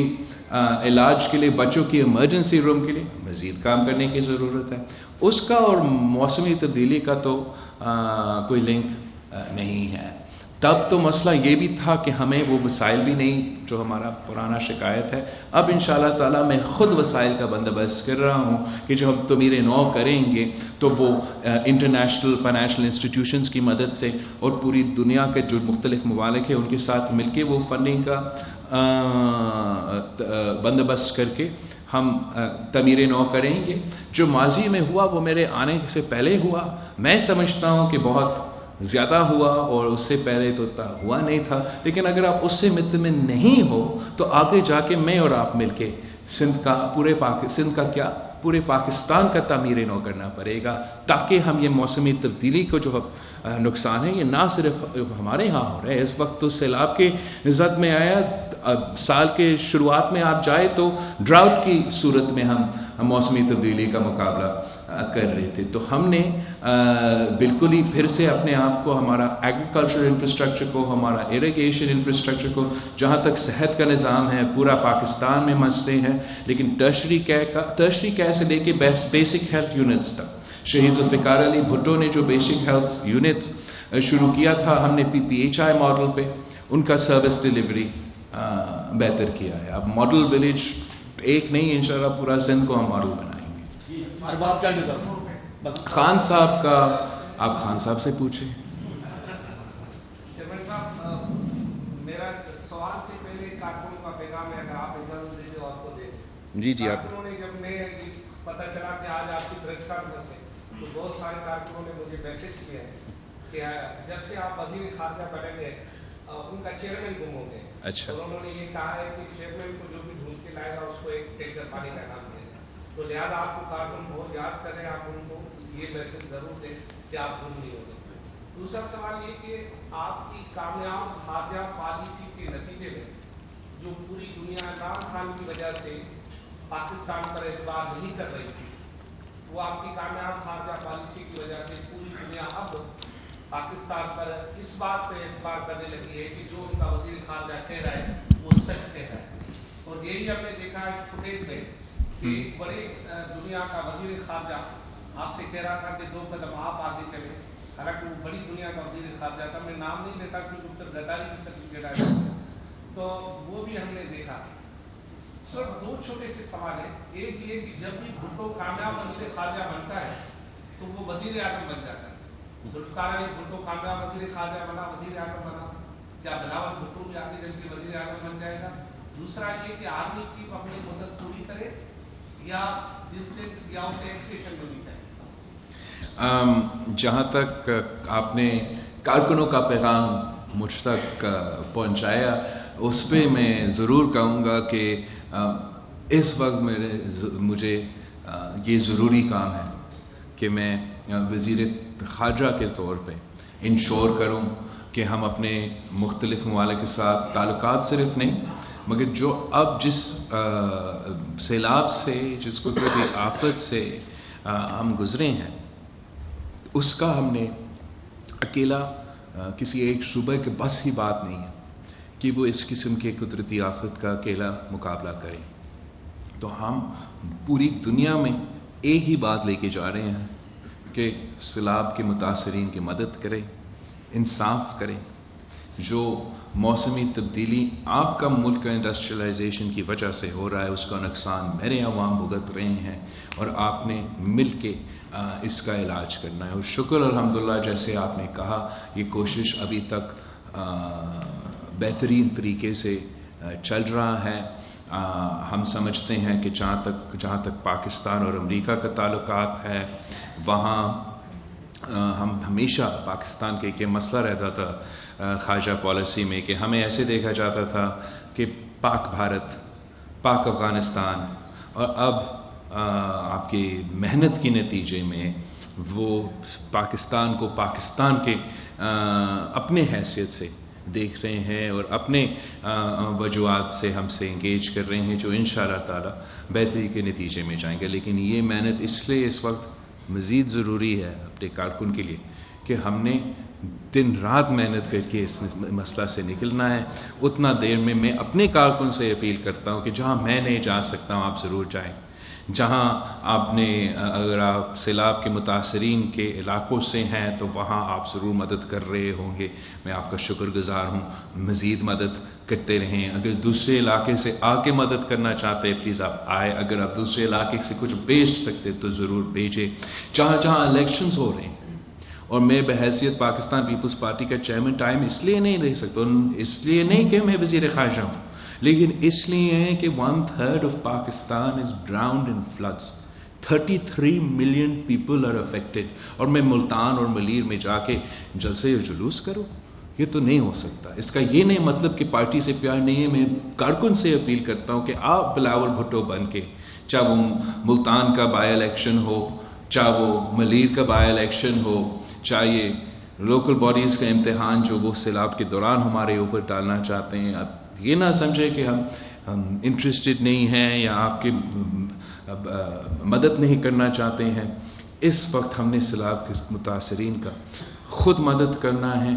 علاج کے لیے, بچوں کی ایمرجنسی روم کے لیے مزید کام کرنے کی ضرورت ہے. اس کا اور موسمی تبدیلی کا تو کوئی لنک نہیں ہے. تب تو مسئلہ یہ بھی تھا کہ ہمیں وہ وسائل بھی نہیں جو ہمارا پرانا شکایت ہے. اب انشاءاللہ تعالی میں خود وسائل کا بندوبست کر رہا ہوں کہ جو ہم تعمیر نو کریں گے تو وہ انٹرنیشنل فائنینشیل انسٹیٹیوشنز کی مدد سے اور پوری دنیا کے جو مختلف ممالک ہیں ان کے ساتھ مل کے وہ فنڈنگ کا بندوبست کر کے ہم تعمیر نو کریں گے. جو ماضی میں ہوا وہ میرے آنے سے پہلے ہوا, میں سمجھتا ہوں کہ بہت زیادہ ہوا, اور اس سے پہلے تو ہوا نہیں تھا. لیکن اگر آپ اس سے مطمئن نہیں ہو تو آگے جا کے میں اور آپ مل کے سندھ کا کیا پورے پاکستان کا تعمیر نو کرنا پڑے گا, تاکہ ہم یہ موسمی تبدیلی کو جو نقصان ہے یہ نہ صرف ہمارے ہاں ہو رہا ہے. اس وقت تو سیلاب کے زد میں آیا, سال کے شروعات میں آپ جائے تو ڈراؤٹ کی صورت میں ہم موسمی تبدیلی کا مقابلہ کر رہے تھے. تو ہم نے بالکل ہی پھر سے اپنے آپ کو, ہمارا ایگریکلچر انفراسٹرکچر کو, ہمارا اریگیشن انفراسٹرکچر کو, جہاں تک صحت کا نظام ہے پورا پاکستان میں مسئلے ہیں, لیکن ٹرشری کیئر سے لے کے بیسک ہیلتھ یونٹس تک شہید ذوالفقار علی بھٹو نے جو بیسک ہیلتھ یونٹس شروع کیا تھا, ہم نے PPHI ماڈل پہ ان کا سروس ڈیلیوری بہتر کیا ہے. اب ماڈل ولیج ایک نہیں, انشاءاللہ پورا سندھ کو ہم ماڈل بنائیں گے. خان صاحب کا آپ خان صاحب سے پوچھیں. چیئرمین صاحب، میرا سوال سے پہلے کارکنوں کا پیغام ہے، اگر آپ اجازت دیں تو آپ کو دیں. جی آپ. کارکنوں نے جب میں پتہ چلا کہ آج آپ کی پریس کانفرنس ہے تو بہت سارے کارکنوں نے مجھے میسج کیا ہے کہ جب سے آپ وزیر خارجہ بنے گئے ان کا چیئرمین گم ہو گئے. اچھا. انہوں نے یہ کہا ہے کہ چیئرمین کو جو بھی ڈھونڈ کے لائے گا اس کو ایک ٹینکر پانی کا نام دے گا. تو لہٰذا آپ کو کارکن بہت یاد کریں، آپ ان کو یہ میسج ضرور دیں کہ آپ گم نہیں ہو گئے. دوسرا سوال یہ کہ آپ کی کامیاب خارجہ پالیسی کے نتیجے میں جو پوری دنیا عمران خان کی وجہ سے پاکستان پر اعتبار نہیں کر رہی تھی، وہ آپ کی کامیاب خارجہ پالیسی کی وجہ سے پوری دنیا اب پاکستان پر اس بات پہ اعتبار کرنے لگی ہے کہ جو ان کا وزیر خارجہ کہہ رہا ہے وہ سچ کہہ رہا ہے. اور یہی ہم نے دیکھا ہے فوٹیج میں کہ ایک بڑے دنیا کا وزیر خارجہ آپ سے کہہ رہا تھا کہ 2 قدم آپ آگے چلے، حالانکہ وہ بڑی دنیا کا وزیر خارجہ تھا. میں نام نہیں لیتا کیونکہ اتر غداری کی سرٹیفکیٹ آئی تو وہ بھی ہم نے دیکھا. سر 2 چھوٹے سے سوال ہیں. ایک یہ کہ جب بھی بھٹو کامیاب وزیر خارجہ بنتا ہے تو وہ وزیر اعظم بن جاتا ہے. ذوالفقار علی بھٹو کامیاب وزیر خارجہ بنا، وزیر اعظم بنا، کیا بلاول بھٹو بھی آگے چل کے وزیر اعظم بن جائے گا؟ دوسرا یہ کہ آرمی چیف اپنی مدت پوری کرے یا جس دن یا اسے ایکسٹینشن ملنی چاہیے. جہاں تک آپ نے کارکنوں کا پیغام مجھ تک پہنچایا اس پہ میں ضرور کہوں گا کہ اس وقت مجھے یہ ضروری کام ہے کہ میں وزیر خارجہ کے طور پہ انشور کروں کہ ہم اپنے مختلف ممالک کے ساتھ تعلقات صرف نہیں مگر جو اب جس سیلاب سے، جس قدرتی آفت سے ہم گزرے ہیں اس کا ہم نے اکیلا کسی ایک صوبے کے بس ہی بات نہیں ہے کہ وہ اس قسم کے قدرتی آفت کا اکیلا مقابلہ کریں. تو ہم پوری دنیا میں ایک ہی بات لے کے جا رہے ہیں کہ سیلاب کے متاثرین کی مدد کریں، انصاف کریں. جو موسمی تبدیلی آپ کا ملک کا انڈسٹریلائزیشن کی وجہ سے ہو رہا ہے اس کا نقصان میرے عوام بھگت رہے ہیں اور آپ نے مل کے اس کا علاج کرنا ہے. اور شکر الحمدللہ جیسے آپ نے کہا یہ کوشش ابھی تک بہترین طریقے سے چل رہا ہے. ہم سمجھتے ہیں کہ جہاں تک پاکستان اور امریکہ کا تعلقات ہے وہاں ہم ہمیشہ پاکستان کے ایک مسئلہ رہتا تھا خارجہ پالیسی میں کہ ہمیں ایسے دیکھا جاتا تھا کہ پاک بھارت، پاک افغانستان، اور اب آپ کی محنت کے نتیجے میں وہ پاکستان کو پاکستان کے اپنے حیثیت سے دیکھ رہے ہیں اور اپنے وجوہات سے ہم سے انگیج کر رہے ہیں جو انشاءاللہ تعالی بہتری کے نتیجے میں جائیں گے. لیکن یہ محنت اس لیے اس وقت مزید ضروری ہے اپنے کارکن کے لیے کہ ہم نے دن رات محنت کر کے اس مسئلہ سے نکلنا ہے. اتنا دیر میں میں اپنے کارکن سے اپیل کرتا ہوں کہ جہاں میں نہیں جا سکتا ہوں آپ ضرور جائیں. جہاں آپ نے اگر آپ سیلاب کے متاثرین کے علاقوں سے ہیں تو وہاں آپ ضرور مدد کر رہے ہوں گے. میں آپ کا شکر گزار ہوں. مزید مدد کرتے رہیں. اگر دوسرے علاقے سے آ کے مدد کرنا چاہتے ہیں پلیز آپ آئے. اگر آپ دوسرے علاقے سے کچھ بھیج سکتے تو ضرور بھیجیں. جہاں جہاں الیکشنز ہو رہے ہیں اور میں بحیثیت پاکستان پیپلز پارٹی کا چیئرمین ٹائم اس لیے نہیں رہ سکتا، اس لیے نہیں کہ میں وزیر خارجہ ہوں لیکن اس لیے ہے کہ 1/3 of Pakistan is drowned in floods. 33 million people are affected اور میں ملتان اور ملیر میں جا کے جلسے اور جلوس کروں؟ یہ تو نہیں ہو سکتا. اس کا یہ نہیں مطلب کہ پارٹی سے پیار نہیں ہے. میں کارکن سے اپیل کرتا ہوں کہ آپ بلاول بھٹو بن کے، چاہے وہ ملتان کا بائی الیکشن ہو، چاہے وہ ملیر کا بائی الیکشن ہو، چاہے لوکل باڈیز کا امتحان جو وہ سیلاب کے دوران ہمارے اوپر ڈالنا چاہتے ہیں، اب یہ نہ سمجھے کہ ہم انٹرسٹڈ نہیں ہیں یا آپ کی مدد نہیں کرنا چاہتے ہیں. اس وقت ہم نے سیلاب کے متاثرین کا خود مدد کرنا ہے.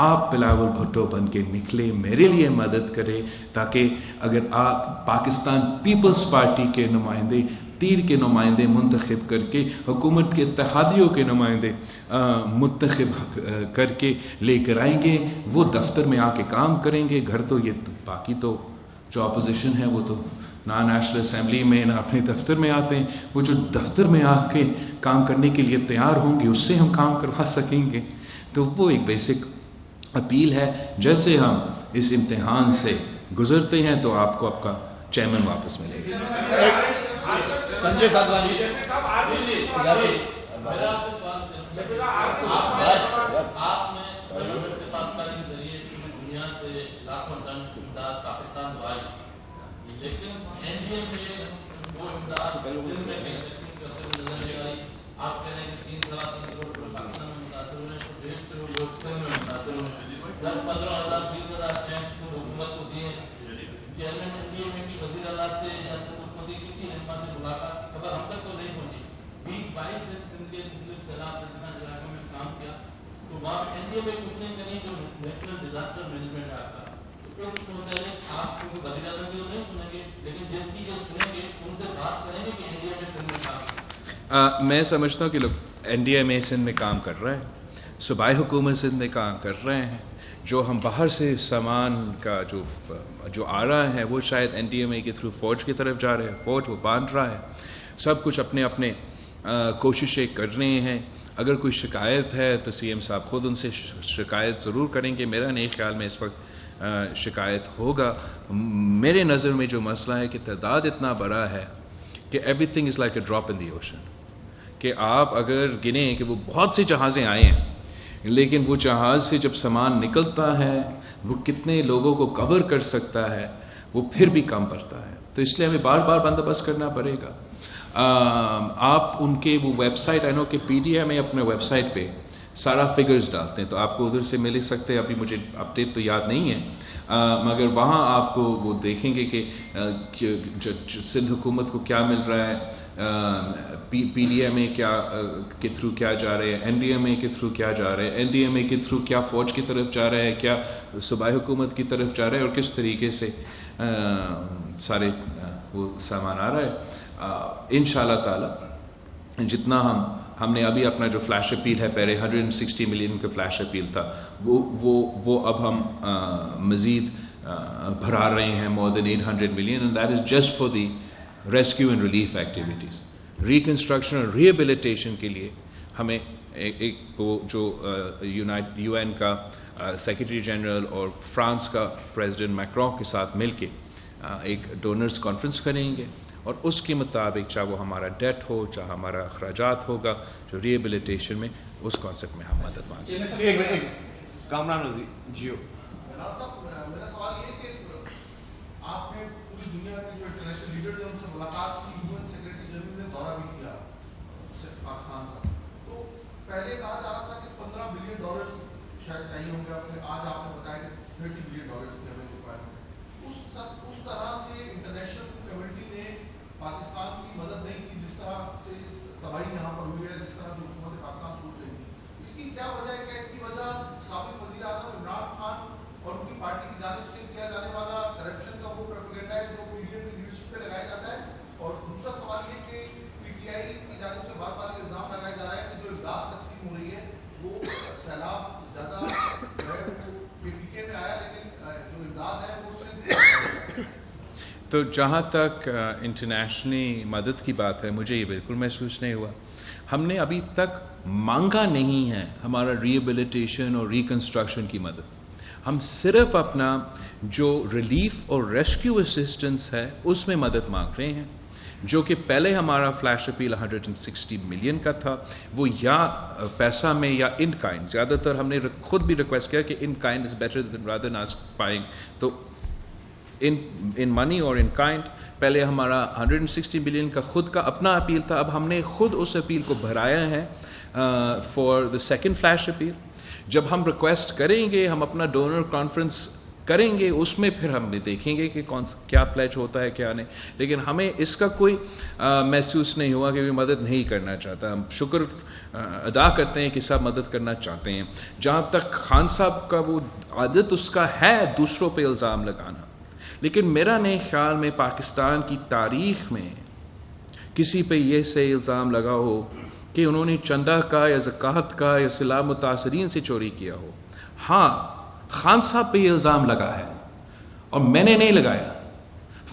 آپ بلاول بھٹو بن کے نکلے، میرے لیے مدد کرے تاکہ اگر آپ پاکستان پیپلز پارٹی کے نمائندے، تیر کے نمائندے منتخب کر کے، حکومت کے اتحادیوں کے نمائندے منتخب کر کے لے کر آئیں گے، وہ دفتر میں آ کے کام کریں گے. گھر تو یہ باقی تو جو اپوزیشن ہے وہ تو نہ نیشنل اسمبلی میں نہ اپنے دفتر میں آتے ہیں. وہ جو دفتر میں آ کے کام کرنے کے لیے تیار ہوں گے اس سے ہم کام کروا سکیں گے. تو وہ ایک بیسک اپیل ہے. جیسے ہم اس امتحان سے گزرتے ہیں تو آپ کو آپ کا چیئرمین واپس ملے گا. سنجے سادھوانی آپ نے پاکستانی کے ذریعے دنیا سے لاکھوں ٹن امداد پاکستان بھائی، لیکن این ڈی اے میں وہ امداد سندھ میں نظر نہیں آئی. آپ کہہ رہے ہیں کہ 3.3 کروڑ روپے پاکستان میں متاثر ہوئے ہیں، 1.5 کروڑ لوگ سندھ میں متاثر ہوئے ہیں. 10-15,000 20,000 ٹینک حکومت کو دیے. چیئرمین این ڈی اے میں بھی وزیر اعلیٰ سے یا مودی کی تھی رحمان سے ملاقات کی خبر ہم تک تو نہیں پہنچی. 20-22 دن سندھ کے مختلف سیلاب علاقوں میں کام کیا تو وہاں این ڈی اے میں کچھ نہیں کری جو نیشنل ڈیزاسٹر مینجمنٹ ہے آپ کا. تو اس متعلق آپ کو وزیر اعظم کی تو نہیں سنیں گے، لیکن جن کی جو سنیں گے ان سے بات کریں گے کہ این ڈی اے میں سندھ میں کام. میں سمجھتا ہوں کہ لوگ این ڈی اے میں سندھ میں کام کر رہے ہیں، صوبائی حکومت سندھ میں کام کر رہے ہیں. جو ہم باہر سے سامان کا جو آ رہا ہے وہ شاید این ڈی ایم اے کے تھرو فوج کی طرف جا رہے ہیں. فوج وہ باندھ رہا ہے. سب کچھ اپنے اپنے کوششیں کر رہے ہیں. اگر کوئی شکایت ہے تو سی ایم صاحب خود ان سے شکایت ضرور کریں گے. میرا نہیں خیال میں اس وقت شکایت ہوگا. میرے نظر میں جو مسئلہ ہے کہ تعداد اتنا بڑا ہے کہ every thing is like a drop in the ocean. کہ آپ اگر گنیں کہ وہ بہت سی جہازیں آئے ہیں لیکن وہ جہاز سے جب سامان نکلتا ہے وہ کتنے لوگوں کو کور کر سکتا ہے وہ پھر بھی کم پڑتا ہے. تو اس لیے ہمیں بار بار بندوبست کرنا پڑے گا. آپ ان کے وہ ویب سائٹ آئی نو کہ پی ڈی ایم میں اپنے ویب سائٹ پہ سارا فگرز ڈالتے ہیں تو آپ کو ادھر سے مل سکتے ہیں. ابھی مجھے اپڈیٹ تو یاد نہیں ہے مگر وہاں آپ کو وہ دیکھیں گے کہ سندھ حکومت کو کیا مل رہا ہے, پی ڈی ایم اے کے تھرو کیا جا رہے ہیں, این ڈی ایم اے کے تھرو کیا جا رہے ہیں, این ڈی ایم اے کے تھرو کیا فوج کی طرف جا رہے ہیں, کیا صوبائی حکومت کی طرف جا رہے ہیں, اور کس طریقے سے سارے وہ سامان آ رہا ہے. انشاءاللہ تعالی جتنا ہم نے ابھی اپنا جو فلیش اپیل ہے, پہلے 160 ملین کا فلیش اپیل تھا, وہ اب ہم مزید بھرا رہے ہیں, more than 800 million, and that is just for the rescue and relief activities. Reconstruction اور ریہیبلیٹیشن کے لیے ہمیں ایک جو یو این کا سیکرٹری جنرل اور فرانس کا پریزیڈنٹ میکرون کے ساتھ مل کے ایک ڈونرز کانفرنس کریں گے, اور اس کے مطابق چاہے وہ ہمارا ڈیٹ ہو, چاہے ہمارا اخراجات ہوگا, جو ریہیبلیٹیشن میں اس کانسیپٹ میں ہم مدد مانگیں گے. کامران جیو میرا سوال یہ کہ آپ نے پوری دنیا کے جو انٹرنیشنل لیڈرز ہیں ان سے ملاقات کی, یو این سیکرٹری جنرل نے دورہ بھی کیا پاکستان کا, تو پہلے کہا جا رہا تھا کہ $15 بلین شاید چاہیے ہوں گے, آج آپ نے بتایا کہ $30 بلین کی ہمیں ریکوائرمنٹ. اس طرح سے انٹرنیشنل کمیونٹی نے پاکستان کی مدد نہیں کی جس طرح سے تباہی یہاں پر ہوئی ہے, جس طرح سے حکومت پاکستان سوچ رہی ہے. اس کی کیا وجہ ہے؟ کہ اس کی وجہ سابق وزیر اعظم عمران خان اور ان کی پارٹی کی جانب سے کیا جانے والا کرپشن کا وہ پروپیگنڈا ہے جو پی ڈی ایم کی لیڈرشپ پہ لگایا جاتا ہے, اور دوسرا سوال یہ کہ پی ٹی آئی کی جانب سے بار بار الزام لگایا جا رہا ہے کہ جو امداد تقسیم ہو رہی ہے وہ سیلاب زیادہ جو ہے وہ پی کے میں آیا, لیکن جو امداد ہے وہ صرف. تو جہاں تک انٹرنیشنلی مدد کی بات ہے, مجھے یہ بالکل محسوس نہیں ہوا. ہم نے ابھی تک مانگا نہیں ہے ہمارا ریہیبلیٹیشن اور ریکنسٹرکشن کی مدد. ہم صرف اپنا جو ریلیف اور ریسکیو اسسٹنس ہے اس میں مدد مانگ رہے ہیں, جو کہ پہلے ہمارا فلیش اپیل 160 ملین کا تھا, وہ یا پیسہ میں یا ان کائنڈ. زیادہ تر ہم نے خود بھی ریکویسٹ کیا کہ in kind is better than rather than aspiring, تو ان منی اور ان کائنڈ. پہلے ہمارا 160 ملین کا خود کا اپنا اپیل تھا, اب ہم نے خود اس اپیل کو بھرایا ہے for the second flash appeal. جب ہم ریکویسٹ کریں گے, ہم اپنا ڈونر کانفرنس کریں گے, اس میں پھر ہم دیکھیں گے کہ کیا پلیج ہوتا ہے کیا نہیں. لیکن ہمیں اس کا کوئی محسوس نہیں ہوا کہ وہ مدد نہیں کرنا چاہتا. ہم شکر ادا کرتے ہیں کہ سب مدد کرنا چاہتے ہیں. جہاں تک خان صاحب کا وہ عادت اس کا ہے دوسروں پہ الزام لگانا, لیکن میرا نہیں خیال میں پاکستان کی تاریخ میں کسی پہ یہ سے الزام لگا ہو کہ انہوں نے چندہ کا یا زکوٰۃ کا یا سیلاب متاثرین سے چوری کیا ہو. ہاں, خان صاحب پہ یہ الزام لگا ہے اور میں نے نہیں لگایا.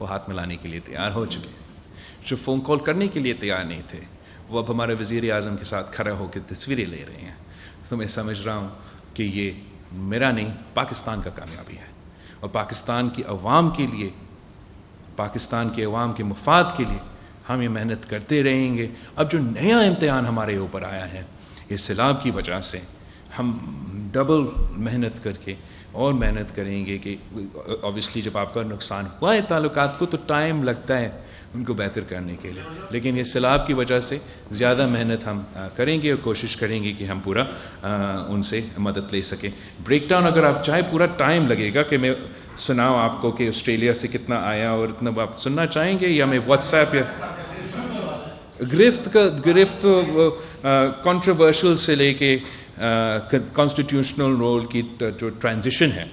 وہ ہاتھ ملانے کے لیے تیار ہو چکے ہیں. جو فون کال کرنے کے لیے تیار نہیں تھے وہ اب ہمارے وزیر اعظم کے ساتھ کھڑا ہو کے تصویریں لے رہے ہیں. تو میں سمجھ رہا ہوں کہ یہ میرا نہیں پاکستان کا کامیابی ہے, اور پاکستان کی عوام کے لیے, پاکستان کے عوام کے مفاد کے لیے ہم یہ محنت کرتے رہیں گے. اب جو نیا امتحان ہمارے اوپر آیا ہے اس سیلاب کی وجہ سے, ہم ڈبل محنت کر کے اور محنت کریں گے کہ obviously جب آپ کا نقصان ہوا ہے تعلقات کو تو ٹائم لگتا ہے ان کو بہتر کرنے کے لیے, لیکن یہ سیلاب کی وجہ سے زیادہ محنت ہم کریں گے اور کوشش کریں گے کہ ہم پورا ان سے مدد لے سکیں. بریک ڈاؤن اگر آپ چاہیں پورا ٹائم لگے گا کہ میں سناؤں آپ کو کہ آسٹریلیا سے کتنا آیا اور اتنا آپ سننا چاہیں گے, یا میں واٹس ایپ یا گرفت کنٹروورشل سے لے کے کانسٹیٹیوشنل رول کی جو ٹرانزیشن ہے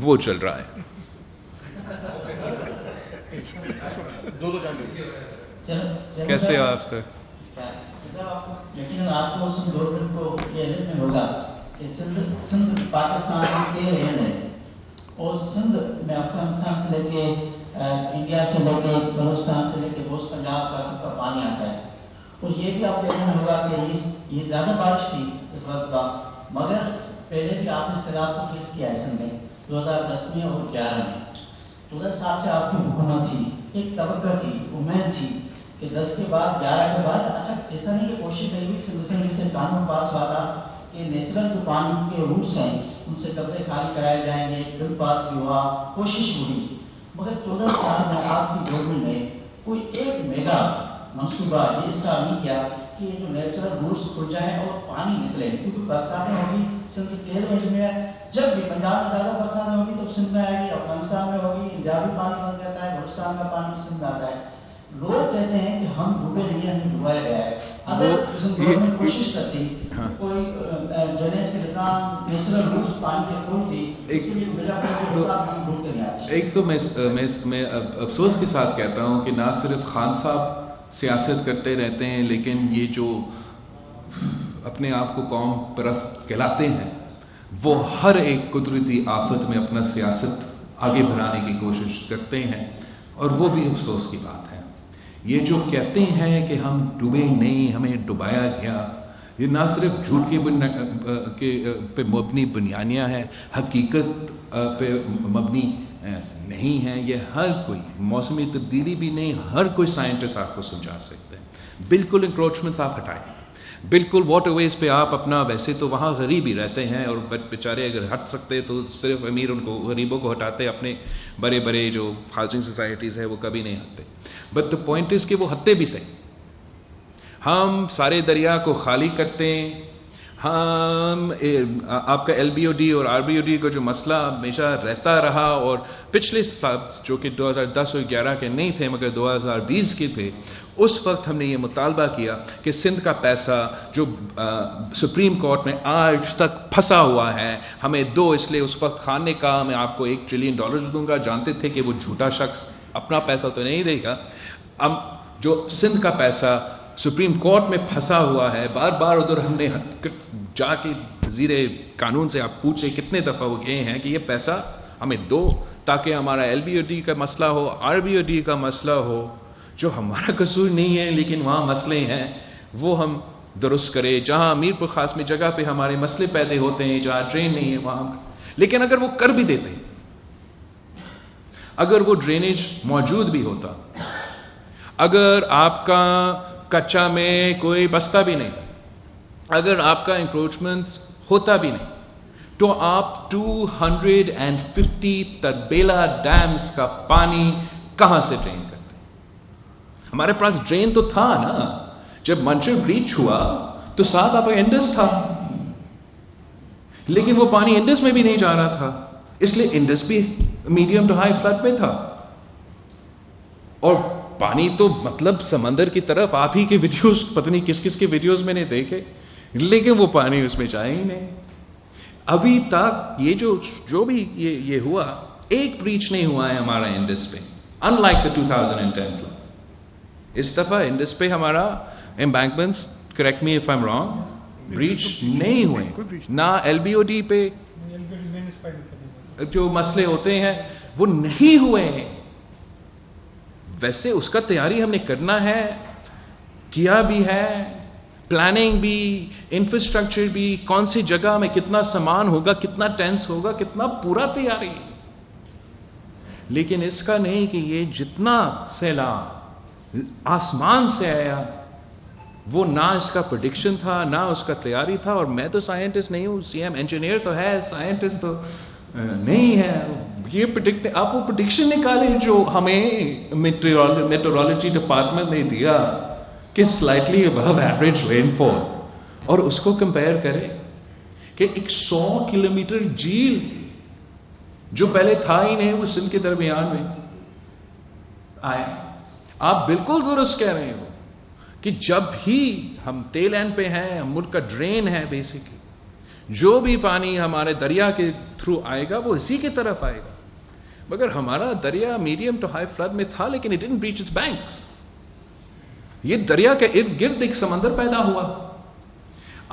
وہ چل رہا ہے. کیسے آپ سے یقیناً آپ کو سندھ گورنمنٹ کو یہ علم میں ہوگا کہ سندھ پاکستان کے رہن ہے, اور سندھ میں افغانستان سے لے کے انڈیا سے لے کے بلوچستان سے لے کے دوست پنجاب کا سب کا پانی آتا ہے. اور یہ بھی آپ کو دیکھنا ہوگا کہ یہ زیادہ بارش تھی اس وقت کا, مگر پہلے بھی آپ نے سیلاب کو فیس کیا ہے سندھ میں 2010 میں اور 2011 میں. 14 سال سے آپ کی حکومت تھی, ایک توقع تھی, امید تھی کہ 10 کے بعد 11 کے بعد, اچھا ایسا نہیں کہ کوشش کری ہوئی سندھ اسمبلی سے قانون پاس ہوا تھا کہ نیچرل جو پانی کے روٹس ہیں ان سے قبضے خالی کرائے جائیں گے, بل پاس بھی ہوا, کوشش ہوئی, مگر 14 سال میں آپ کی گورنمنٹ نے کوئی ایک میگا منصوبہ یہ اسٹارٹ نہیں کیا کہ یہ جو نیچرل روٹس کھل جائیں اور پانی نکلے, کیونکہ برساتیں ہوگی سندھ کے رینج میں, جب بھی پنجاب میں زیادہ برساتیں ہوگی تو سندھ میں آئے گی, افغانستان میں ہوگی, انڈیا بھی پانی بن جاتا ہے, بلوچستان کا پانی سندھ میں آتا ہے. لوگ کہتے ہیں کہ ہم ڈوبے نہیں ہیں, ہمیں ڈبایا گیا ہے. اگر گورنمنٹ کوشش کرتی کوئی ڈرینیج کے نظام نیچرل روٹس پانی کے کھولتی, ایک تو میں افسوس کے ساتھ کہتا ہوں کہ نہ صرف خان صاحب سیاست کرتے رہتے ہیں, لیکن یہ جو اپنے آپ کو قوم پرست کہلاتے ہیں وہ ہر ایک قدرتی آفت میں اپنا سیاست آگے بڑھانے کی کوشش کرتے ہیں, اور وہ بھی افسوس کی بات ہے. یہ جو کہتے ہیں کہ ہم ڈوبے نہیں, ہمیں ڈبایا گیا, یہ نہ صرف جھوٹ پہ مبنی بیانیاں ہیں, حقیقت پہ مبنی نہیں ہے. یہ ہر کوئی, موسمی تبدیلی بھی نہیں, ہر کوئی سائنٹسٹ آپ کو سمجھا سکتے ہیں. بالکل انکروچمنٹس آپ ہٹائیں, بالکل واٹر ویز پہ آپ اپنا, ویسے تو وہاں غریب ہی رہتے ہیں اور بیچارے اگر ہٹ سکتے تو صرف امیر ان کو, غریبوں کو ہٹاتے, اپنے بڑے بڑے جو ہاؤسنگ سوسائٹیز ہے وہ کبھی نہیں ہٹتے. بٹ دا پوائنٹ از کہ وہ ہٹتے بھی صحیح. ہم سارے دریا کو خالی کرتے ہیں, ہم آپ کا ایل بی او ڈی اور آر بی او ڈی کا جو مسئلہ ہمیشہ رہتا رہا, اور پچھلے فلڈز جو کہ 2010 اور 11 کے نہیں تھے مگر 2020 کے تھے, اس وقت ہم نے یہ مطالبہ کیا کہ سندھ کا پیسہ جو سپریم کورٹ میں آج تک پھنسا ہوا ہے ہمیں دو. اس لیے اس وقت خان نے کہا میں آپ کو $1 ٹریلین دوں گا, جانتے تھے کہ وہ جھوٹا شخص اپنا پیسہ تو نہیں دے گا. جو سندھ کا پیسہ سپریم کورٹ میں پھنسا ہوا ہے, بار بار ادھر ہم نے جا کے وزیر قانون سے آپ پوچھے کتنے دفعہ وہ گئے ہیں کہ یہ پیسہ ہمیں دو تاکہ ہمارا ایل بی او ڈی کا مسئلہ ہو, آر بی او ڈی کا مسئلہ ہو, جو ہمارا قصور نہیں ہے لیکن وہاں مسئلے ہیں وہ ہم درست کرے. جہاں امیر پور خاص میں جگہ پہ ہمارے مسئلے پیدا ہوتے ہیں, جہاں ڈرین نہیں ہے وہاں, لیکن اگر وہ کر بھی دیتے, اگر وہ ڈرینیج موجود بھی ہوتا, اگر آپ کا کچا میں کوئی بستہ بھی نہیں, اگر آپ کا انکروچمنٹ ہوتا بھی نہیں, تو آپ 250 تربیلا ڈیمز کا پانی کہاں سے ڈرین کرتے؟ ہمارے پاس ڈرین تو تھا نا, جب منشر بریچ ہوا تو ساتھ آپ کا انڈس تھا, لیکن وہ پانی انڈس میں بھی نہیں جا رہا تھا, اس لیے انڈس بھی میڈیم ٹو ہائی فلڈ میں تھا. اور پانی تو مطلب سمندر کی طرف, آپ ہی کے ویڈیوز پتہ نہیں کس کس کے ویڈیوز میں نے دیکھے, لیکن وہ پانی اس میں جائے ہی نہیں. ابھی تک یہ جو بھی یہ ہوا, ایک بریچ نہیں ہوا ہے ہمارا انڈس پہ, ان لائک دا 2010 فلڈز. اس دفعہ انڈس پہ ہمارا embankments, correct me if I am wrong, breach نہیں ہوئے, نہ ایل بی او ڈی پہ جو مسئلے ہوتے ہیں وہ نہیں ہوئے ہیں. ویسے اس کا تیاری ہم نے کرنا ہے, کیا بھی ہے, پلاننگ بھی, انفراسٹرکچر بھی, کون سی جگہ میں کتنا سامان ہوگا, کتنا ٹینس ہوگا, کتنا پورا تیاری. لیکن اس کا نہیں کہ یہ جتنا سیلاب آسمان سے آیا وہ نہ اس کا پریڈکشن تھا نہ اس کا تیاری تھا. اور میں تو سائنٹسٹ نہیں ہوں, سی ایم انجینئر تو ہے, سائنٹسٹ تو نہیں ہے. یہ آپ وہ پریڈکشن نکالیں جو ہمیں میٹرولوجی ڈپارٹمنٹ نے دیا کہ سلائٹلی ابو ایوریج رین فال, اور اس کو کمپیئر کریں کہ ایک 100 کلومیٹر جھیل جو پہلے تھا ہی نہیں وہ سندھ کے درمیان میں آیا. آپ بالکل درست کہہ رہے ہو کہ جب ہی ہم ٹیل اینڈ پہ ہیں, ہم ملک کا ڈرین ہے بیسکلی, جو بھی پانی ہمارے دریا کے تھرو آئے گا وہ اسی کی طرف آئے گا. مگر ہمارا دریا میڈیم ٹو ہائی فلڈ میں تھا لیکن it didn't breach its banks. یہ دریا کے ارد گرد ایک سمندر پیدا ہوا.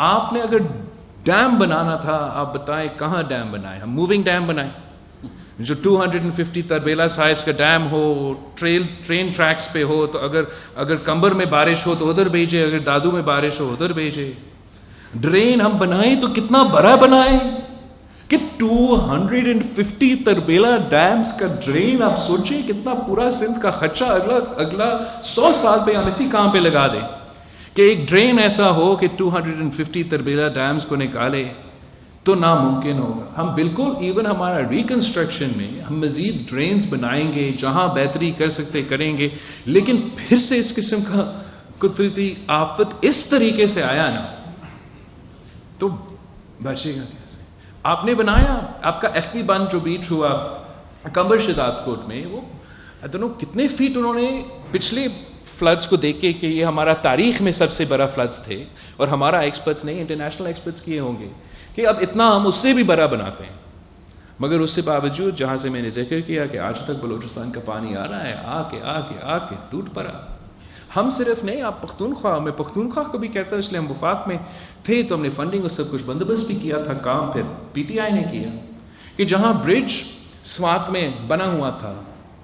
آپ نے اگر ڈیم بنانا تھا, آپ بتائیں کہاں ڈیم بنائے؟ ہم موونگ ڈیم بنائیں جو 250 تربیلا سائز کا ڈیم ہو, ٹرین ٹریکس پہ ہو, تو اگر کمبر میں بارش ہو تو ادھر بھیجے, اگر دادو میں بارش ہو ادھر بھیجے. ڈرین ہم بنائیں تو کتنا بڑا بنائیں کہ 250 تربیلا ڈیمز کا ڈرین. آپ سوچیں کتنا پورا سندھ کا خرچہ اگلا 100 سال پہ ہم اسی کام پہ لگا دیں کہ ایک ڈرین ایسا ہو کہ 250 تربیلا ڈیمز کو نکالے, تو ناممکن ہوگا. ہم بالکل ایون ہمارا ریکنسٹرکشن میں ہم مزید ڈرینز بنائیں گے, جہاں بہتری کر سکتے کریں گے. لیکن پھر سے اس قسم کا قدرتی آفت اس طریقے سے آیا نا تو بچے گا کیسے؟ آپ نے بنایا, آپ کا ایف پی بند جو بیچ ہوا کمبر شداد کوٹ میں, وہ دونوں کتنے فیٹ انہوں نے پچھلے فلڈز کو دیکھ کے کہ یہ ہمارا تاریخ میں سب سے بڑا فلڈز تھے, اور ہمارا ایکسپرٹس نہیں انٹرنیشنل ایکسپرٹس کیے ہوں گے کہ اب اتنا ہم اس سے بھی بڑا بناتے ہیں. مگر اس سے باوجود جہاں سے میں نے ذکر کیا کہ آج تک بلوچستان کا پانی آ رہا ہے, آ کے ٹوٹ پڑا. ہم صرف نہیں, آپ پختونخوا, میں پختونخوا کو بھی کہتا ہوں اس لیے ہم وفاق میں تھے تو ہم نے فنڈنگ اور سب کچھ بندوبست بھی کیا تھا. کام پھر پی ٹی آئی نے کیا کہ جہاں برج سوات میں بنا ہوا تھا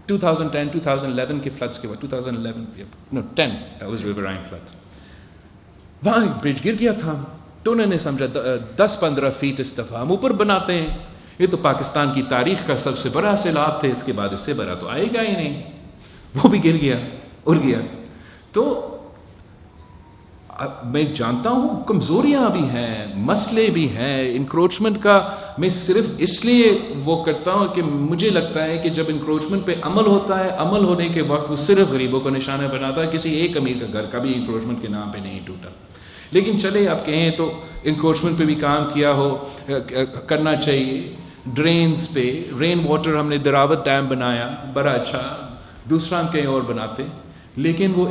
2010-2011 کے فلڈز کے بعد, 10 واز ریورائن فلڈ, وہاں برج گر گیا تھا. تو انہوں نے سمجھا 10-15 فیٹ اس دفعہ ہم اوپر بناتے ہیں, یہ تو پاکستان کی تاریخ کا سب سے بڑا سیلاب تھے, اس کے بعد اس سے بڑا تو آئے گا ہی نہیں. وہ بھی گر گیا, اڑ گیا. تو میں جانتا ہوں کمزوریاں بھی ہیں, مسئلے بھی ہیں, انکروچمنٹ کا میں صرف اس لیے وہ کرتا ہوں کہ مجھے لگتا ہے کہ جب انکروچمنٹ پہ عمل ہوتا ہے, عمل ہونے کے وقت وہ صرف غریبوں کو نشانہ بناتا ہے, کسی ایک امیر کا گھر کبھی انکروچمنٹ کے نام پہ نہیں ٹوٹا. لیکن چلے آپ کہیں تو انکروچمنٹ پہ بھی کام کیا ہو, کرنا چاہیے. ڈرینز پہ رین واٹر ہم نے دراوت ڈیم بنایا, بڑا اچھا, دوسرا ہم کہیں اور بناتے. لیکن وہ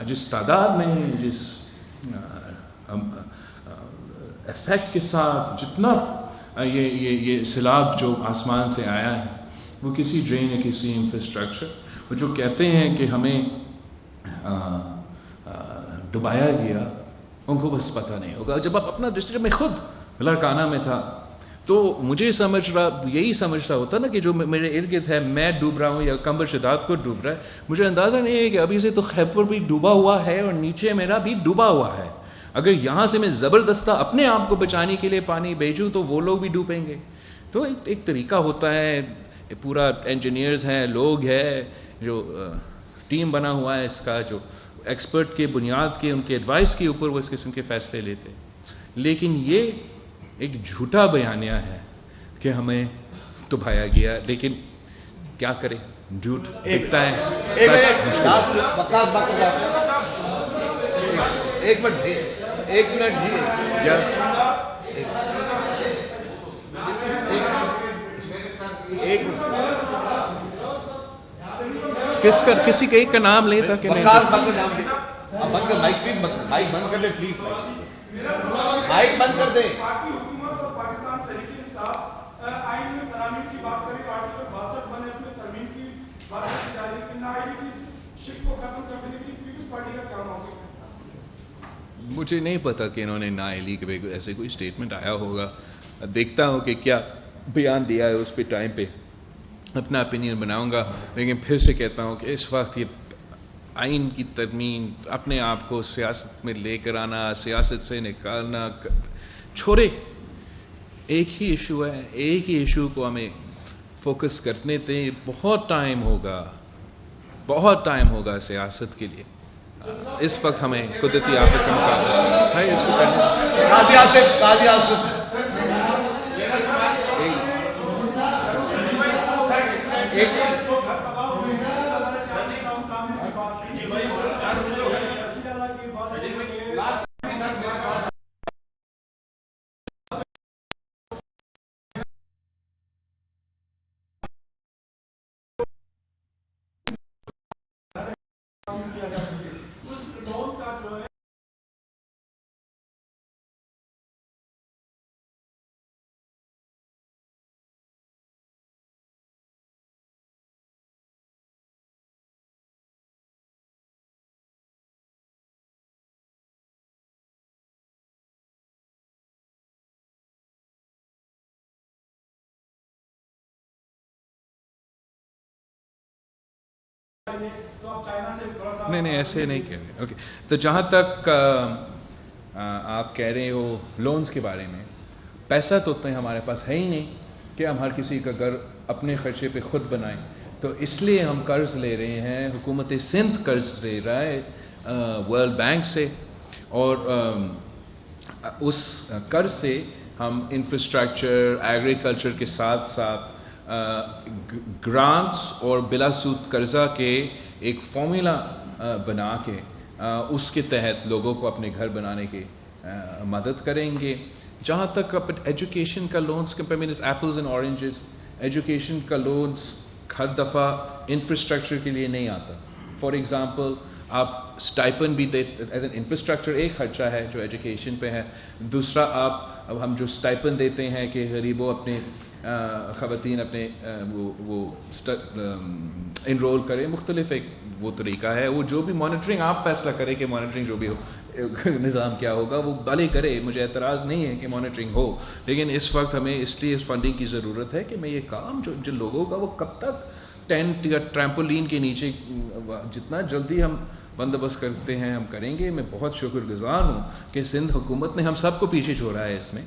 جس تعداد میں, جس افیکٹ کے ساتھ جتنا یہ سیلاب جو آسمان سے آیا ہے, وہ کسی ڈرین یا کسی انفراسٹرکچر, وہ جو کہتے ہیں کہ ہمیں ڈبایا گیا, ان کو بس پتہ نہیں ہوگا. جب آپ اپنا ڈسٹرکٹ میں خود لڑکانہ میں تھا تو مجھے یہی سمجھ رہا ہوتا نا کہ جو میرے ارد گرد ہے, میں ڈوب رہا ہوں یا کمبر شداد کو ڈوب رہا ہے, مجھے اندازہ نہیں ہے کہ ابھی سے تو خیبر بھی ڈوبا ہوا ہے اور نیچے میرا بھی ڈوبا ہوا ہے. اگر یہاں سے میں زبردستہ اپنے آپ کو بچانے کے لیے پانی بھیجوں تو وہ لوگ بھی ڈوبیں گے. تو ایک طریقہ ہوتا ہے, پورا انجینئرز ہیں, لوگ ہیں, جو ٹیم بنا ہوا ہے اس کا, جو ایکسپرٹ کے بنیاد کے ان کے ایڈوائس کے اوپر وہ اس قسم کے فیصلے لیتے. لیکن یہ ایک جھوٹا بیانیہ ہے کہ ہمیں دبایا گیا, لیکن کیا کریں, جھوٹ دکھتا ہے. ایک منٹ کسی کے ایک کا نام لیں تاکہ مائک بند کر لے پلیز, مائک بند کر دے. مجھے نہیں پتا کہ انہوں نے نااہلی کے ایسے کوئی اسٹیٹمنٹ آیا ہوگا, دیکھتا ہوں کہ کیا بیان دیا ہے اس پہ ٹائم پہ. اپنا اپینین بناؤں گا، لیکن پھر سے کہتا ہوں کہ اس وقت یہ آئین کی ترمیم، اپنے آپ کو سیاست میں لے کر آنا، سیاست سے نکالنا چھوڑے. ایک ہی ایشو ہے، ایک ہی ایشو کو ہمیں فوکس کرنے دیں. بہت ٹائم ہوگا سیاست کے لیے. اس وقت ہمیں قدرتی آفت کا مقابلہ ہے، اس کو کرنے قاضی آصف نہیں ایسے نہیں کہہ رہے. اوکے، تو جہاں تک آپ کہہ رہے ہو لونز کے بارے میں، پیسہ تو اتنا ہمارے پاس ہے ہی نہیں کہ ہم ہر کسی کا گھر اپنے خرچے پہ خود بنائیں. تو اس لیے ہم قرض لے رہے ہیں. حکومت سندھ قرض لے رہا ہے ورلڈ بینک سے، اور اس قرض سے ہم انفراسٹرکچر، ایگریکلچر کے ساتھ ساتھ گرانٹس اور بلا سود قرضہ کے ایک فارمولا بنا کے اس کے تحت لوگوں کو اپنے گھر بنانے کی مدد کریں گے. جہاں تک ایجوکیشن کا loans compares apples and oranges, education کا لونز ہر دفعہ انفراسٹرکچر کے لیے نہیں آتا. فار ایگزامپل آپ اسٹائپن بھی دیتے، ایز این انفراسٹرکچر ایک خرچہ ہے جو ایجوکیشن پہ ہے. دوسرا اب ہم جو اسٹائپن دیتے ہیں کہ غریبوں اپنے خواتین اپنے وہ انرول کریں، مختلف ایک وہ طریقہ ہے. وہ جو بھی مانیٹرنگ آپ فیصلہ کریں کہ مانیٹرنگ جو بھی ہو نظام کیا ہوگا وہ بھلے کرے، مجھے اعتراض نہیں ہے کہ مانیٹرنگ ہو. لیکن اس وقت ہمیں اس لیے اس فنڈنگ کی ضرورت ہے کہ میں یہ کام جو جن لوگوں کا وہ کب تک ٹینٹ یا ٹریمپولین کے نیچے جتنا جلدی ہم بندوبست کرتے ہیں ہم کریں گے. میں بہت شکر گزار ہوں کہ سندھ حکومت نے ہم سب کو پیچھے چھوڑا ہے اس میں.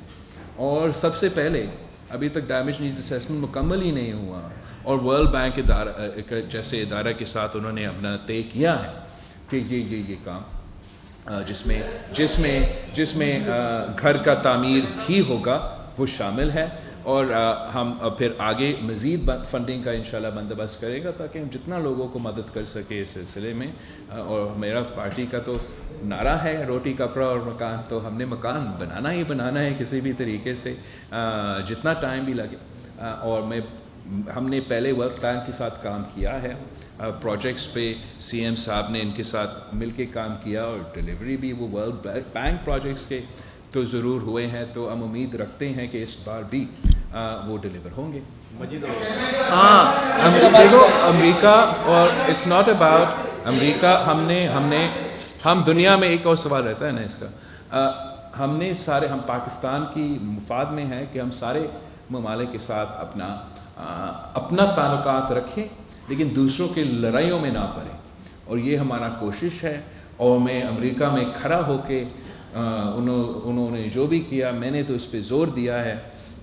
اور سب سے پہلے ابھی تک ڈیمیج نیڈز اسیسمنٹ مکمل ہی نہیں ہوا، اور ورلڈ بینک جیسے ادارہ کے ساتھ انہوں نے اپنا طے کیا ہے کہ یہ کام جس میں گھر کا تعمیر ہی ہوگا وہ شامل ہے. اور ہم پھر آگے مزید فنڈنگ کا انشاءاللہ بندوبست کرے گا تاکہ ہم جتنا لوگوں کو مدد کر سکے اس سلسلے میں. اور میرا پارٹی کا تو نعرہ ہے روٹی کپڑا اور مکان، تو ہم نے مکان بنانا ہی بنانا ہے کسی بھی طریقے سے، جتنا ٹائم بھی لگے. اور ہم نے پہلے ورلڈ بینک کے ساتھ کام کیا ہے پروجیکٹس پہ. سی ایم صاحب نے ان کے ساتھ مل کے کام کیا، اور ڈلیوری بھی وہ ورلڈ بینک پروجیکٹس کے تو ضرور ہوئے ہیں. تو ہم امید رکھتے ہیں کہ اس بار بھی وہ ڈلیور ہوں گے. دیکھو امریکہ، اور اٹس ناٹ اباؤٹ امریکہ. ہم دنیا میں ایک اور سوال رہتا ہے نا اس کا، ہم پاکستان کی مفاد میں ہے کہ ہم سارے ممالک کے ساتھ اپنا تعلقات رکھیں، لیکن دوسروں کی لڑائیوں میں نہ پڑیں. اور یہ ہمارا کوشش ہے. اور میں امریکہ میں کھڑا ہو کے انہوں نے جو بھی کیا، میں نے تو اس پہ زور دیا ہے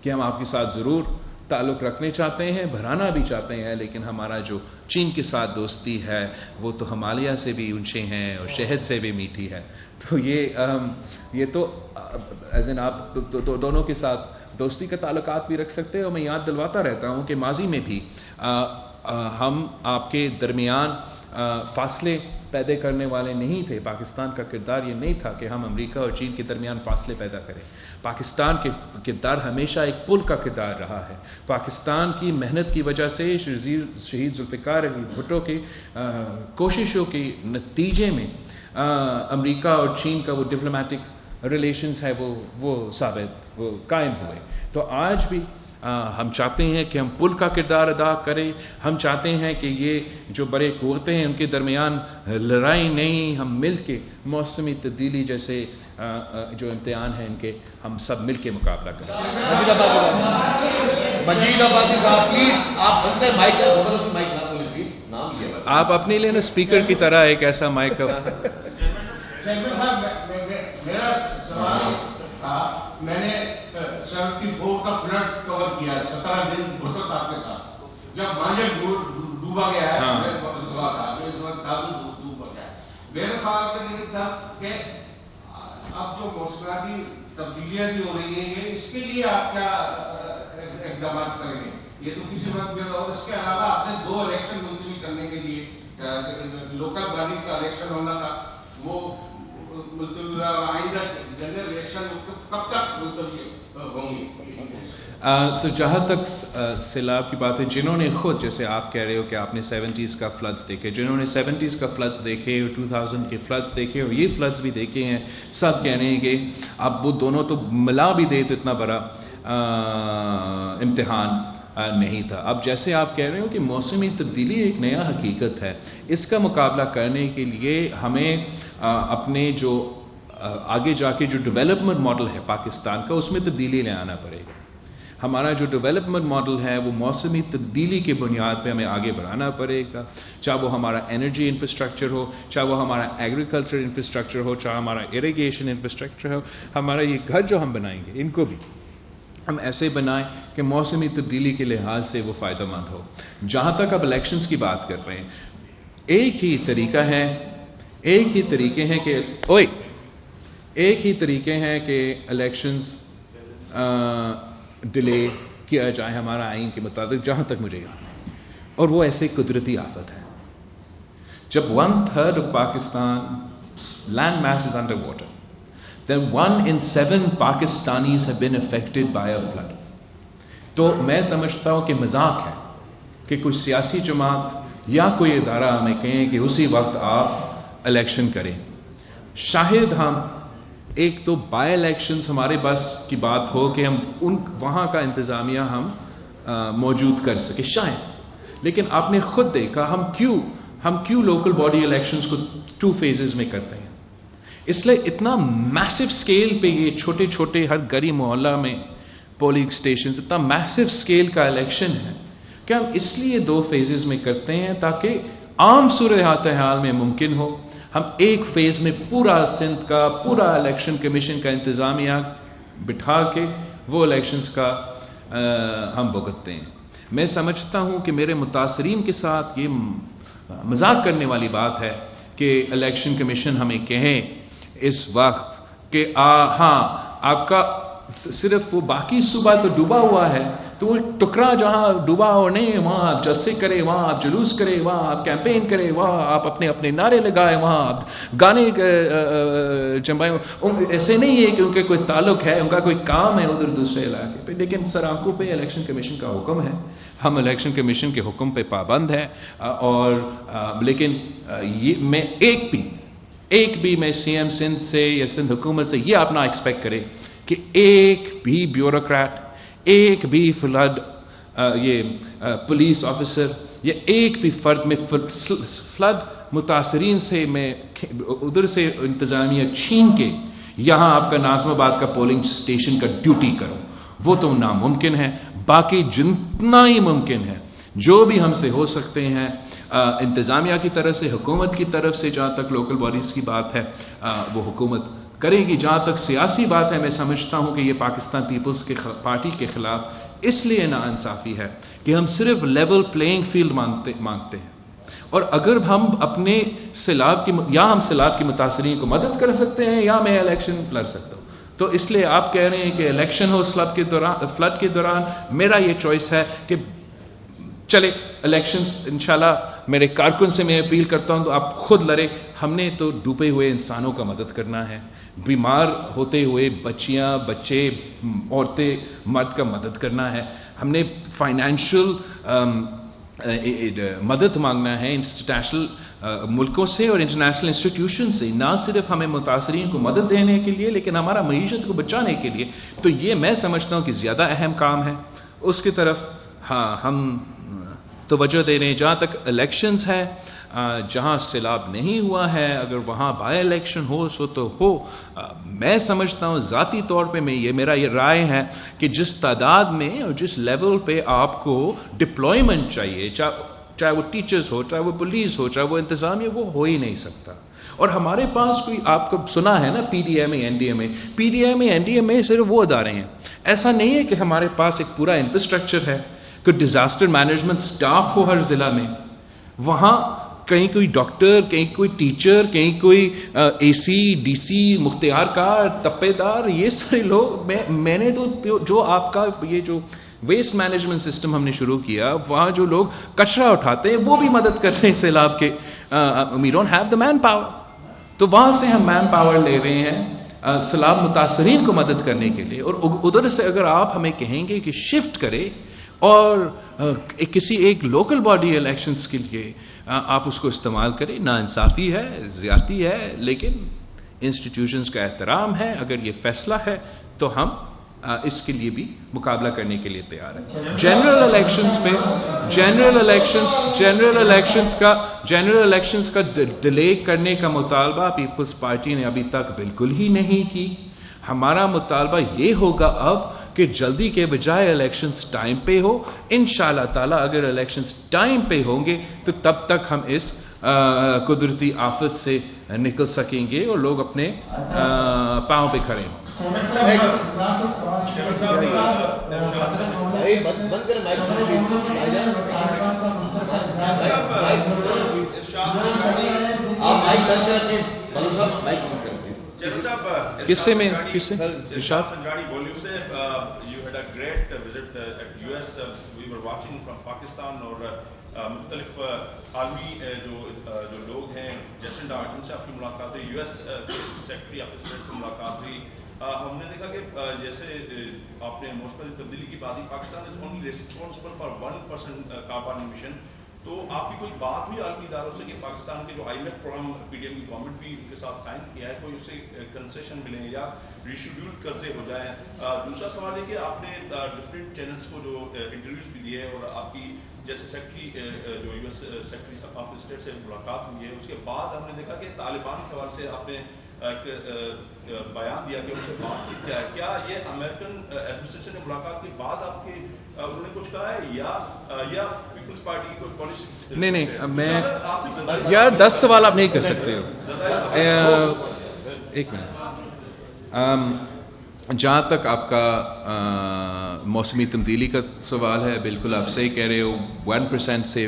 کہ ہم آپ کے ساتھ ضرور تعلق رکھنے چاہتے ہیں، بڑھانا بھی چاہتے ہیں، لیکن ہمارا جو چین کے ساتھ دوستی ہے وہ تو ہمالیہ سے بھی اونچے ہیں اور شہد سے بھی میٹھی ہے. تو یہ تو ایز این آپ دونوں کے ساتھ دوستی کا تعلقات بھی رکھ سکتے ہیں. اور میں یاد دلواتا رہتا ہوں کہ ماضی میں بھی ہم آپ کے درمیان فاصلے پیدا کرنے والے نہیں تھے. پاکستان کا کردار یہ نہیں تھا کہ ہم امریکہ اور چین کے درمیان فاصلے پیدا کریں. پاکستان کے کردار ہمیشہ ایک پل کا کردار رہا ہے. پاکستان کی محنت کی وجہ سے شہید ذوالفقار علی بھٹو کی کوششوں کے نتیجے میں امریکہ اور چین کا وہ ڈپلومیٹک ریلیشنز ہے وہ ثابت وہ قائم ہوئے. تو آج بھی ہم چاہتے ہیں کہ ہم پل کا کردار ادا کریں. ہم چاہتے ہیں کہ یہ جو بڑے قوتیں ہیں ان کے درمیان لڑائی نہیں، ہم مل کے موسمی تبدیلی جیسے جو امتحان ہیں ان کے ہم سب مل کے مقابلہ کریں. مجید عباسی صاحب پلیز آپ بنتے مائک زبردستی مائک نہ بولیں پلیز. نام یہ آپ اپنے لیے نا اسپیکر کی طرح ایک ایسا مائک. چیئرمین صاحب میرا سوال تھا, میں نے 74 کا فلڈ کور کیا ہے 17 دن بھٹو صاحب کے ساتھ, جب مانجر ڈوبا گیا ہے, اس وقت دادو ڈوبا گیا ہے. میرا سوال کرنے کے ساتھ کہ اب جو موسمیاتی تبدیلیاں بھی ہو رہی ہیں, اس کے لیے آپ کیا اقدامات کریں گے؟ یہ تو کسی وقت بھی اور اس کے علاوہ آپ نے 2 الیکشن ملتوی کرنے کے لیے, لوکل باڈیز کا الیکشن ہونا تھا وہ ملتوی ہوا, اور آئندہ جنرل الیکشن کب تک ملتوی ہوں گی؟ جہاں تک سیلاب کی بات ہے, جنہوں نے خود, جیسے آپ کہہ رہے ہو کہ آپ نے 70s کا فلڈز دیکھے, جنہوں نے 70s کا فلڈز دیکھے اور 2000 کے فلڈز دیکھے اور یہ فلڈز بھی دیکھے ہیں, سب کہہ رہے ہیں کہ اب وہ دونوں تو ملا بھی دے تو اتنا بڑا امتحان نہیں تھا. اب جیسے آپ کہہ رہے ہو کہ موسمی تبدیلی ایک نیا حقیقت ہے, اس کا مقابلہ کرنے کے لیے ہمیں اپنے جو آگے جا کے جو ڈیولپمنٹ ماڈل ہے پاکستان کا, اس میں تبدیلی لے آنا پڑے گا. ہمارا جو ڈیولپمنٹ ماڈل ہے وہ موسمی تبدیلی کی بنیاد پہ ہمیں آگے بڑھانا پڑے گا, چاہے وہ ہمارا انرجی انفراسٹرکچر ہو, چاہے وہ ہمارا ایگریکلچر انفراسٹرکچر ہو, چاہے ہمارا اریگیشن انفراسٹرکچر ہو. ہمارا یہ گھر جو ہم بنائیں گے ان کو بھی ہم ایسے بنائیں کہ موسمی تبدیلی کے لحاظ سے وہ فائدہ مند ہو. جہاں تک اب الیکشنز کی بات کر رہے ہیں, ایک ہی طریقہ ہے, ایک ہی طریقے ہیں کہ الیکشنز ڈیلے کیا جائے ہمارا آئین کے مطابق, جہاں تک مجھے یاد ہے, اور وہ ایسے قدرتی آفت ہے. جب 1/3 of Pakistan land mass is under water, then 1 in 7 Pakistanis have been affected by a flood. تو میں سمجھتا ہوں کہ مذاق ہے کہ کچھ سیاسی جماعت یا کوئی ادارہ ہمیں کہیں کہ اسی وقت آپ الیکشن کریں. شاید ہم ایک تو بائی الیکشنز ہمارے بس کی بات ہو کہ ہم وہاں کا انتظامیہ ہم موجود کر سکے شاید, لیکن آپ نے خود دیکھا ہم کیوں لوکل باڈی الیکشنز کو 2 phases میں کرتے ہیں. اس لیے اتنا میسو سکیل پہ یہ چھوٹے چھوٹے ہر گلی محلہ میں پولنگ سٹیشنز, اتنا میسو سکیل کا الیکشن ہے کہ ہم اس لیے 2 phases میں کرتے ہیں تاکہ عام صورتحال میں ممکن ہو ہم ایک فیز میں پورا سندھ کا پورا الیکشن کمیشن کا انتظامیہ بٹھا کے وہ الیکشنز کا ہم بھگتتے ہیں. میں سمجھتا ہوں کہ میرے متاثرین کے ساتھ یہ مذاق کرنے والی بات ہے کہ الیکشن کمیشن ہمیں کہیں اس وقت کہ ہاں آپ کا صرف وہ باقی صوبہ تو ڈوبا ہوا ہے, تو وہ ٹکڑا جہاں ڈوبا ہو نہیں وہاں آپ جلسے کرے, وہاں آپ جلوس کرے, وہاں آپ کیمپین کرے, وہاں آپ اپنے نعرے لگائے, وہاں آپ گانے چمبائیں. ایسے نہیں ہے کہ ان کا کوئی تعلق ہے, ان کا کوئی کام ہے ادھر دوسرے علاقے پہ, لیکن سر آنکھوں پہ الیکشن کمیشن کا حکم ہے, ہم الیکشن کمیشن کے حکم پہ پابند ہیں. اور لیکن میں ایک بھی میں سی ایم سندھ سے یا سندھ حکومت سے یہ اپنا ایکسپیکٹ کرے کہ ایک بھی بیوروکریٹ, ایک بھی فلڈ پولیس آفیسر یا ایک بھی فرد میں فلڈ متاثرین سے میں ادھر سے انتظامیہ چھین کے یہاں آپ کا ناظم آباد کا پولنگ سٹیشن کا ڈیوٹی کروں, وہ تو ناممکن ہے. باقی جتنا ہی ممکن ہے جو بھی ہم سے ہو سکتے ہیں انتظامیہ کی طرف سے, حکومت کی طرف سے, جہاں تک لوکل باڈیز کی بات ہے وہ حکومت کرے گی. جہاں تک سیاسی بات ہے میں سمجھتا ہوں کہ یہ پاکستان پیپلز پارٹی کے خلاف اس لیے ناانصافی ہے کہ ہم صرف لیول پلینگ فیلڈ مانگتے ہیں, اور اگر ہم اپنے ہم سیلاب کی متاثرین کو مدد کر سکتے ہیں یا میں الیکشن لڑ سکتا ہوں, تو اس لیے آپ کہہ رہے ہیں کہ الیکشن ہو فلڈ کے دوران, میرا یہ چوائس ہے کہ چلے الیکشنز انشاءاللہ میرے کارکن سے میں اپیل کرتا ہوں تو آپ خود لڑے. ہم نے تو ڈوبے ہوئے انسانوں کا مدد کرنا ہے, بیمار ہوتے ہوئے بچیاں, بچے, عورتیں, مرد کا مدد کرنا ہے. ہم نے فائنینشیل مدد مانگنا ہے انٹرنیشنل ملکوں سے اور انٹرنیشنل انسٹیٹیوشن سے, نہ صرف ہمیں متاثرین کو مدد دینے کے لیے لیکن ہمارا معیشت کو بچانے کے لیے. تو یہ میں سمجھتا ہوں کہ زیادہ اہم کام ہے, اس کی طرف ہاں ہم توجہ دے رہے ہیں. جہاں تک الیکشنز ہے جہاں سیلاب نہیں ہوا ہے اگر وہاں بائی الیکشن ہو سو تو ہو. میں سمجھتا ہوں ذاتی طور پہ میرا یہ رائے ہے کہ جس تعداد میں اور جس لیول پہ آپ کو ڈپلائمنٹ چاہیے, چاہے وہ ٹیچرز ہو, چاہے وہ پولیس ہو, چاہے وہ انتظامیہ, وہ ہو ہی نہیں سکتا. اور ہمارے پاس کوئی, آپ کو سنا ہے نا پی ڈی ایم اے, این ڈی ایم اے, پی ڈی ایم اے, این ڈی ایم اے صرف وہ ادارے ہیں. ایسا نہیں ہے کہ ہمارے پاس ایک پورا انفراسٹرکچر ہے, کوئی ڈیزاسٹر مینجمنٹ سٹاف ہو ہر ضلع میں. وہاں کہیں کوئی ڈاکٹر, کہیں کوئی ٹیچر, کہیں کوئی اے سی, ڈی سی, مختار کار, تپے دار, یہ سارے لوگ. میں نے تو جو آپ کا یہ جو ویسٹ مینجمنٹ سسٹم ہم نے شروع کیا, وہاں جو لوگ کچرا اٹھاتے ہیں وہ بھی مدد کر رہے ہیں سیلاب کے. We don't have the manpower, تو وہاں سے ہم مین پاور لے رہے ہیں سیلاب متاثرین کو مدد کرنے کے لیے. اور ادھر سے اگر آپ ہمیں کہیں گے کہ شفٹ کرے اور کسی ایک لوکل باڈی الیکشنز کے لیے آپ اس کو استعمال کریں, نا انصافی ہے, زیادتی ہے. لیکن انسٹیٹیوشنز کا احترام ہے. اگر یہ فیصلہ ہے تو ہم اس کے لیے بھی مقابلہ کرنے کے لیے تیار ہیں. جنرل الیکشنز کا ڈیلے کرنے کا مطالبہ پیپلز پارٹی نے ابھی تک بالکل ہی نہیں کی. ہمارا مطالبہ یہ ہوگا اب کہ جلدی کے بجائے الیکشنز ٹائم پہ ہو. انشاءاللہ تعالی اگر الیکشنز ٹائم پہ ہوں گے تو تب تک ہم اس قدرتی آفت سے نکل سکیں گے اور لوگ اپنے پاؤں پہ کھڑے ہوں. کس میں ارشاد you had a great visit at US. We were watching from Pakistan اور مختلف عالمی جو لوگ ہیں جیسن ڈارٹ ان سے آپ کی ملاقات ہوئی, U S secretary of state سے ملاقات ہوئی. ہم نے دیکھا کہ جیسے آپ نے موسم تبدیلی کی بات کی, Pakistan is only responsible for 1% carbon emission. تو آپ کی کوئی بات ہوئی عالمی اداروں سے کہ پاکستان کے جو I M F programme P D M کی گورنمنٹ بھی ان کے ساتھ سائن کیا ہے, کوئی اسے کنسیشن ملیں یا ریشیڈیول قرضے ہو جائیں؟ دوسرا سوال ہے کہ آپ نے ڈفرینٹ چینلس کو جو انٹرویوز بھی دیے اور آپ کی جیسے سیکرٹری جو U S secretary of state سے ملاقات ہوئی ہے, اس کے بعد ہم نے دیکھا کہ طالبان کے حوالے سے آپ نے بیان دیا کہ ان سے بات چیت کیا ہے. کیا یہ امریکن ایڈمنسٹریشن نے ملاقات کے بعد آپ کے انہوں نے کچھ کہا ہے یا پیپلز پارٹی کی کوئی پالیسی؟ نہیں, میں یار 10 سوال آپ نہیں کر سکتے ہو. ایک منٹ. جہاں تک آپ کا موسمی تبدیلی کا سوال ہے, بالکل آپ صحیح کہہ رہے ہو. 1% سے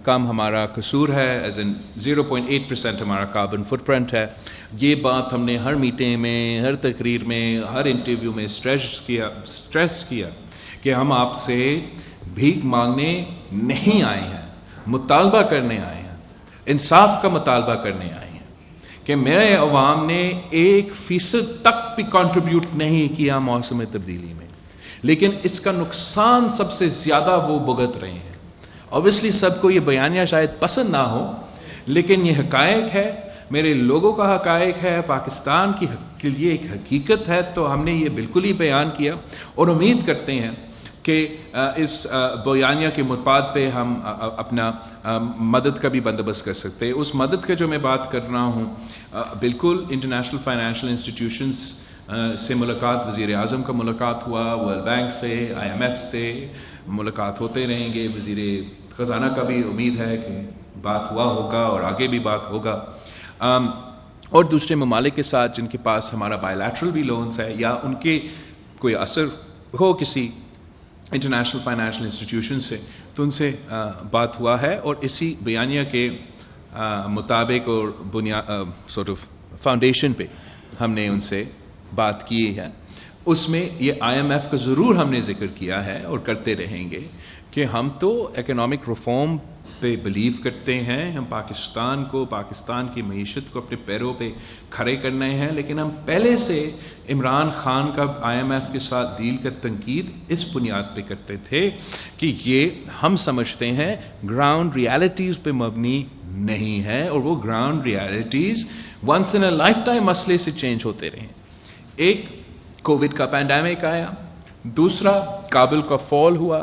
کم ہمارا قصور ہے, ایز ان 0.8% ہمارا کاربن فٹ پرنٹ ہے. یہ بات ہم نے ہر میٹنگ میں, ہر تقریر میں, ہر انٹرویو میں اسٹریس کیا کہ ہم آپ سے بھیک مانگنے نہیں آئے ہیں, مطالبہ کرنے آئے ہیں, انصاف کا مطالبہ کرنے آئے ہیں کہ میرے عوام نے 1% تک بھی کنٹریبیوٹ نہیں کیا موسم تبدیلی میں, لیکن اس کا نقصان سب سے زیادہ وہ بھگت رہے ہیں. اوبیسلی سب کو یہ بیانیہ شاید پسند نہ ہو, لیکن یہ حقائق ہے, میرے لوگوں کا حقائق ہے, پاکستان کے لیے ایک حقیقت ہے. تو ہم نے یہ بالکل ہی بیان کیا اور امید کرتے ہیں کہ اس بیانیہ کے مفاد پہ ہم اپنا مدد کا بھی بندوبست کر سکتے ہیں. اس مدد کا جو میں بات کر رہا ہوں, بالکل انٹرنیشنل فائنینشیل انسٹیٹیوشنز سے ملاقات, وزیر اعظم کا ملاقات ہوا, ورلڈ بینک سے, آئی ایم ایف سے ملاقات ہوتے رہیں گے. وزیر خزانہ کا بھی امید ہے کہ بات ہوا ہوگا اور آگے بھی بات ہوگا. اور دوسرے ممالک کے ساتھ جن کے پاس ہمارا بائی لیٹرل بھی لونز ہے یا ان کے کوئی اثر ہو کسی انٹرنیشنل فائنینشیل انسٹیٹیوشن سے, تو ان سے بات ہوا ہے. اور اسی بیانیہ کے مطابق اور سورٹ آف فاؤنڈیشن پہ ہم نے ان سے بات کی ہے. اس میں یہ آئی ایم ایف کا ضرور ہم نے ذکر کیا ہے اور کرتے رہیں گے کہ ہم تو اکنامک ریفارم پہ بلیو کرتے ہیں. ہم پاکستان کی معیشت کو اپنے پیروں پہ کھڑے کرنے ہیں, لیکن ہم پہلے سے عمران خان کا آئی ایم ایف کے ساتھ ڈیل کا تنقید اس بنیاد پہ کرتے تھے کہ یہ ہم سمجھتے ہیں گراؤنڈ ریالٹیز پہ مبنی نہیں ہے, اور وہ ground realities once in a lifetime مسئلے سے چینج ہوتے رہے. ایک کووڈ کا پینڈیمک آیا, دوسرا کابل کا فال ہوا,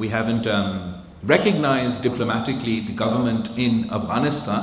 we haven't recognized diplomatically the government in Afghanistan,